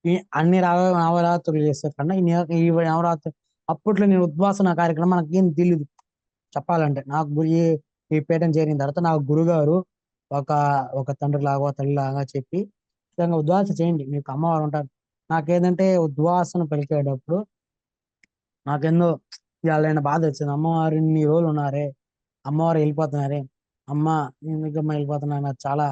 ఈ అన్ని నవరాత్రులు చేసే కన్నా ఈ నవరాత్రి అప్పట్లో నేను ఉద్వాసన కార్యక్రమం నాకేం తెలియదు చెప్పాలంటే. నాకు ఈ పీఠం చేరిన తర్వాత నాకు గురుగారు ఒక ఒక తండ్రి లాగా తల్లి లాగా చెప్పి నిజంగా ఉద్వాస చేయండి, మీకు అమ్మవారు ఉంటారు. నాకేంటంటే ఉద్వాసన పలికేటప్పుడు నాకెందో ఇవాళ బాధ వచ్చింది. అమ్మవారు ఇన్ని రోజులు ఉన్నారే, అమ్మవారు వెళ్ళిపోతున్నారే, అమ్మ ఎందుకమ్మ వెళ్ళిపోతున్నారు, నాకు చాలా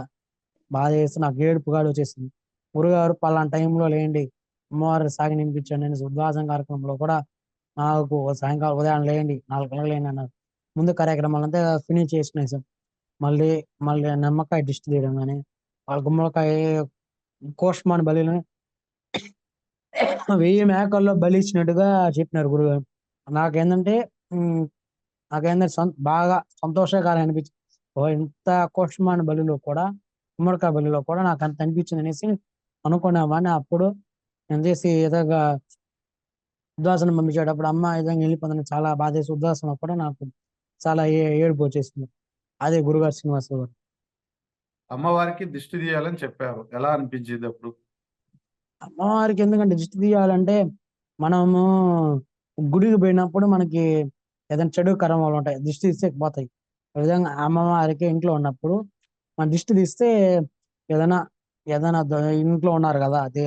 బాధ చేసి నాకు ఏడుపు గాడు వచ్చేసింది. గురుగారు పలానా టైంలో లేండి, అమ్మవారు సాగి నింపించండి అని ఉద్వాసం కార్యక్రమంలో కూడా నాకు సాయంకాలం ఉదయం లేండి 4 గంటలకు లేండి అన్నారు. ముందు కార్యక్రమాలంతా ఫినిష్ చేసుకునేసాం. మళ్ళీ మళ్ళీ నిమ్మకాయ దిష్టి తీయడం కానీ, వాళ్ళ గుమ్మడికాయ కోస్ట్మాన్ బలిని 1000 మేకల్లో బలి ఇచ్చినట్టుగా చెప్పినారు గురుగారు. నాకేంటంటే నాకేంటంటే బాగా సంతోషకరంగా అనిపించింది. ఇంత కోస్ట్మాన్ బలిలో కూడా, గుమ్మడికాయ బలిలో కూడా నాకు అంత అనిపించింది అనేసి అనుకున్నామని. అప్పుడు నేను చేసి ఏదోగా ఉద్వాసన పంపించేటప్పుడు అమ్మ ఏదైనా వెళ్ళిపోతుందని చాలా బాధేసి ఉద్వాసన కూడా నాకు చాలా ఏడుపు వచ్చేసింది. అదే గురుగారు శ్రీనివాసరావు గారు. అమ్మవారికి దిష్టి తీయాలని చెప్పారు, ఎలా అనిపించింది అప్పుడు? అమ్మవారికి ఎందుకంటే దిష్టి తీయాలంటే మనము గుడికి పోయినప్పుడు మనకి ఏదైనా చెడు కర్మలు ఉంటాయి, దిష్టి తీస్తే పోతాయి. ఆ విధంగా అమ్మవారికి ఇంట్లో ఉన్నప్పుడు మన దిష్టి తీస్తే ఏదైనా ఏదైనా ఇంట్లో ఉన్నారు కదా, అది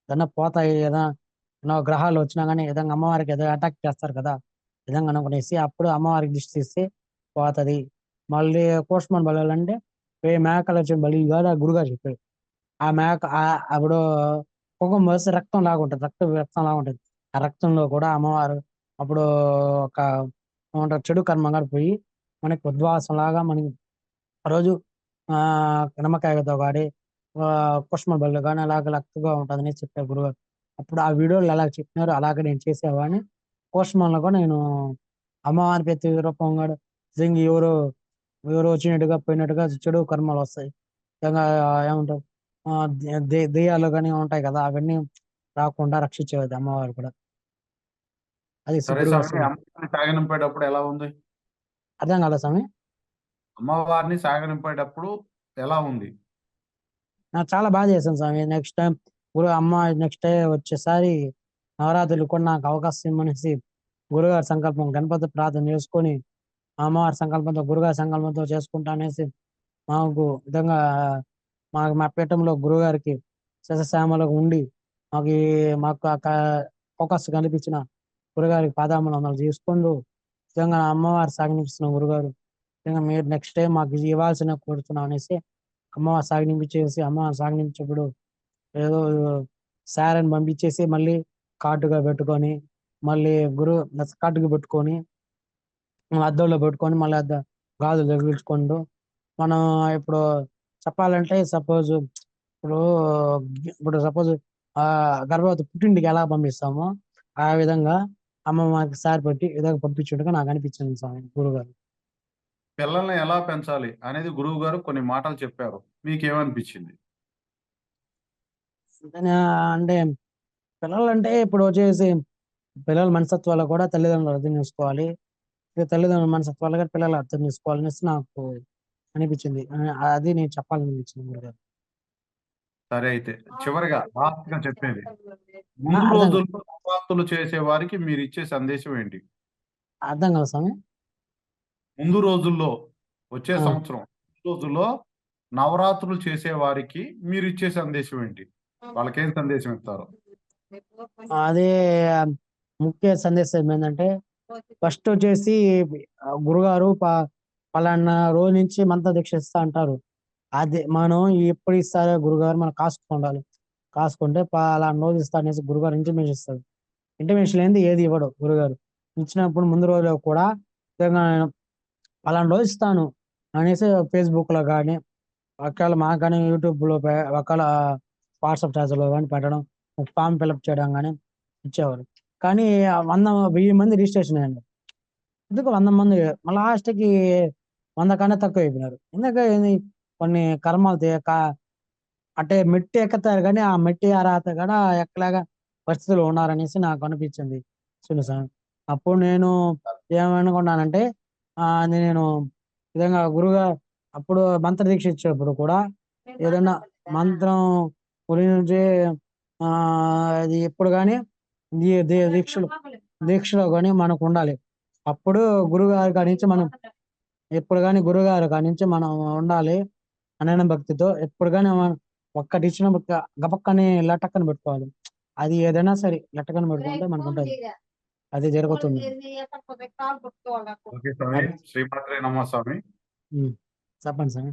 ఏదైనా పోతాయి, ఏదైనా గ్రహాలు వచ్చినా కానీ విధంగా అమ్మవారికి ఏదో అటాక్ చేస్తారు కదా, విధంగా అనుకునేసి అప్పుడు అమ్మవారికి దిష్టి తీస్తే పోతుంది. మళ్ళీ పోస్ట్మాన్ బలాలంటే మేకలు వచ్చిన బలి కాదు, ఆ గురుగారు చెప్పాడు. ఆ మేక అప్పుడు కుంకుమ పోస్తే రక్తం లాగా ఉంటుంది, రక్తం లాగా ఉంటుంది. ఆ రక్తంలో కూడా అమ్మవారు అప్పుడు ఒక ఏమంటారు చెడు కర్మంగా పోయి మనకి ఉద్వాసం లాగా మనకి రోజు ఆ నిమ్మకాయతో కానీ కుష్మ బళ్ళు కానీ అలాగ లక్కగా ఉంటుందని చెప్పారు గురుగారు. అప్పుడు ఆ వీడియోలు ఎలా చెప్పినారో అలాగే నేను చేసేవాడిని. కుష్మంలో కూడా నేను అమ్మవారి ప్రతి రూపం కూడా నిజంగా ఎవరు ఎవరు వచ్చినట్టుగా పోయినట్టుగా చెడు కర్మలు వస్తాయి. నిజంగా ఏమంటారు దెయ్యాలు కానీ ఉంటాయి కదా, అవన్నీ రాకుండా రక్షించేది అమ్మవారు కూడా. అది సరే గురుగారు స్వామి, అమ్మవారిని సాగనింపేటప్పుడు ఎలా ఉంది? అర్థం కాలేదు స్వామి. అమ్మవారిని సాగనింపేటప్పుడు ఎలా ఉంది? నాకు చాలా బాగా చేశాను స్వామి. నెక్స్ట్ టైం నెక్స్ట్ డే వచ్చేసారి నవరాత్రులు కూడా నాకు అవకాశం ఇమ్మనేసి గురుగారి సంకల్పం, గణపతి ప్రార్థన చేసుకొని అమ్మవారి సంకల్పంతో గురుగారి సంకల్పంతో చేసుకుంటా అనేసి మాకు విధంగా మా పీఠంలో గురుగారికి శశశ్యామలకు ఉండి మాకు అవకాశం కనిపించిన గురుగారికి పాదాభివందనాలు చేసుకుంటూ నిజంగా అమ్మవారి సాగనిపిస్తున్న గురుగారు, నిజంగా మీరు నెక్స్ట్ టైం మాకు ఇది ఇవ్వాల్సిన కోరుతున్నాం అనేసి అమ్మవారి సాగనింపించేసి అమ్మవారి సాగనించేప్పుడు ఏదో సారని పంపించేసి మళ్ళీ కాటుగా పెట్టుకొని మళ్ళీ కాటుగా పెట్టుకొని అద్దంలో పెట్టుకొని మళ్ళీ గాజులు తగిలించుకుంటూ మనం ఇప్పుడు చెప్పాలంటే ఇప్పుడు ఇప్పుడు సపోజ్ ఆ గర్భవతి పుట్టింటికి ఎలా పంపిస్తామో ఆ విధంగా అమ్మ మాకు సారి పెట్టి విధంగా పంపించుండగా నాకు అనిపించింది స్వామి గురుగారు. పిల్లల్ని ఎలా పెంచాలి అనేది గురువు గారు కొన్ని మాటలు చెప్పారు. మీకేమనిపించింది? అంటే పిల్లలంటే ఇప్పుడు వచ్చేసి పిల్లల మనస్తత్వాలు కూడా తల్లిదండ్రులు అర్థం చేసుకోవాలి. తల్లిదండ్రుల మనస్తత్వాలు కూడా పిల్లలు అర్థం చేసుకోవాలనేసి నాకు అనిపించింది. అది నేను చెప్పాలనిపించింది గురుగారు. సరే అయితే చివరిగా లాస్ట్ గా చెప్పేది, ముందు అర్థం రోజుల్లో నవరాత్రులు చేసే వారికి మీరు ఇచ్చే సందేశం ఏంటి? అర్థం కాదు స్వామి. ముందు రోజుల్లో వచ్చే ఆ, సంవత్సరం ముందు రోజుల్లో నవరాత్రులు చేసే వారికి మీరు ఇచ్చే సందేశం ఏంటి? వాళ్ళకేం సందేశం ఇస్తారు? అదే ముఖ్య సందేశం ఏంటంటే ఫస్ట్ వచ్చేసి గురుగారు పలానా రోజు నుంచి మంత్ర దీక్ష ఇస్తా అంటారు. అదే మనం ఎప్పుడు ఇస్తారో గురుగారు మనం కాసుకుండాలి. కాసుకుంటే పలానా రోజు ఇస్తా అనేసి గురుగారు ఇంటిమేషన్ ఇస్తారు. ఇంటిమేషన్ ఏంది ఏది ఇవ్వడు గురుగారు. ఇచ్చినప్పుడు ముందు రోజులో కూడా నిజంగా పలానా రోజు ఇస్తాను అనేసి ఫేస్బుక్ లో కానీ ఒకవేళ మాకు కానీ యూట్యూబ్ లో ఒకవేళ వాట్సాప్ ఛానల్లో కానీ పెట్టడం, ఫామ్ ఫిల్అప్ చేయడం కానీ ఇచ్చేవారు. కానీ 1000 మంది రిజిస్ట్రేషన్ అయ్యండి. ఎందుకు 100 మంది మళ్ళీ లాస్ట్కి 100 కన్నా తక్కువ అయిపోయినారు. ఎందుకంటే కొన్ని కర్మాలు అంటే మెట్టి ఎక్కుతారు కానీ ఆ మెట్టి అర్హత కూడా ఎక్కలేగా పరిస్థితులు ఉన్నారనేసి నాకు అనిపించింది సార్. అప్పుడు నేను ఏమనుకున్నానంటే నేను విధంగా గురుగా అప్పుడు మంత్ర దీక్ష ఇచ్చేటప్పుడు కూడా ఏదైనా మంత్రం గురించి అది ఎప్పుడు కానీ దీక్షలో కానీ మనకు ఉండాలి. అప్పుడు గురుగారి కాడి నుంచి మనం ఎప్పుడు కానీ గురుగారి కాడి నుంచి మనం ఉండాలి అనైన భక్తితో. ఎప్పుడు కానీ మనం ఒక్కటి ఇచ్చిన గపక్కని లటక్కని పెట్టుకోవాలి. అది ఏదైనా సరే లటక్కని పెట్టుకుంటే మనకు ఉంటుంది. అది జరుగుతుంది. ఓకే స్వామి, అది శ్రీమాత్రే నమః స్వామి. చెప్పండి సార్.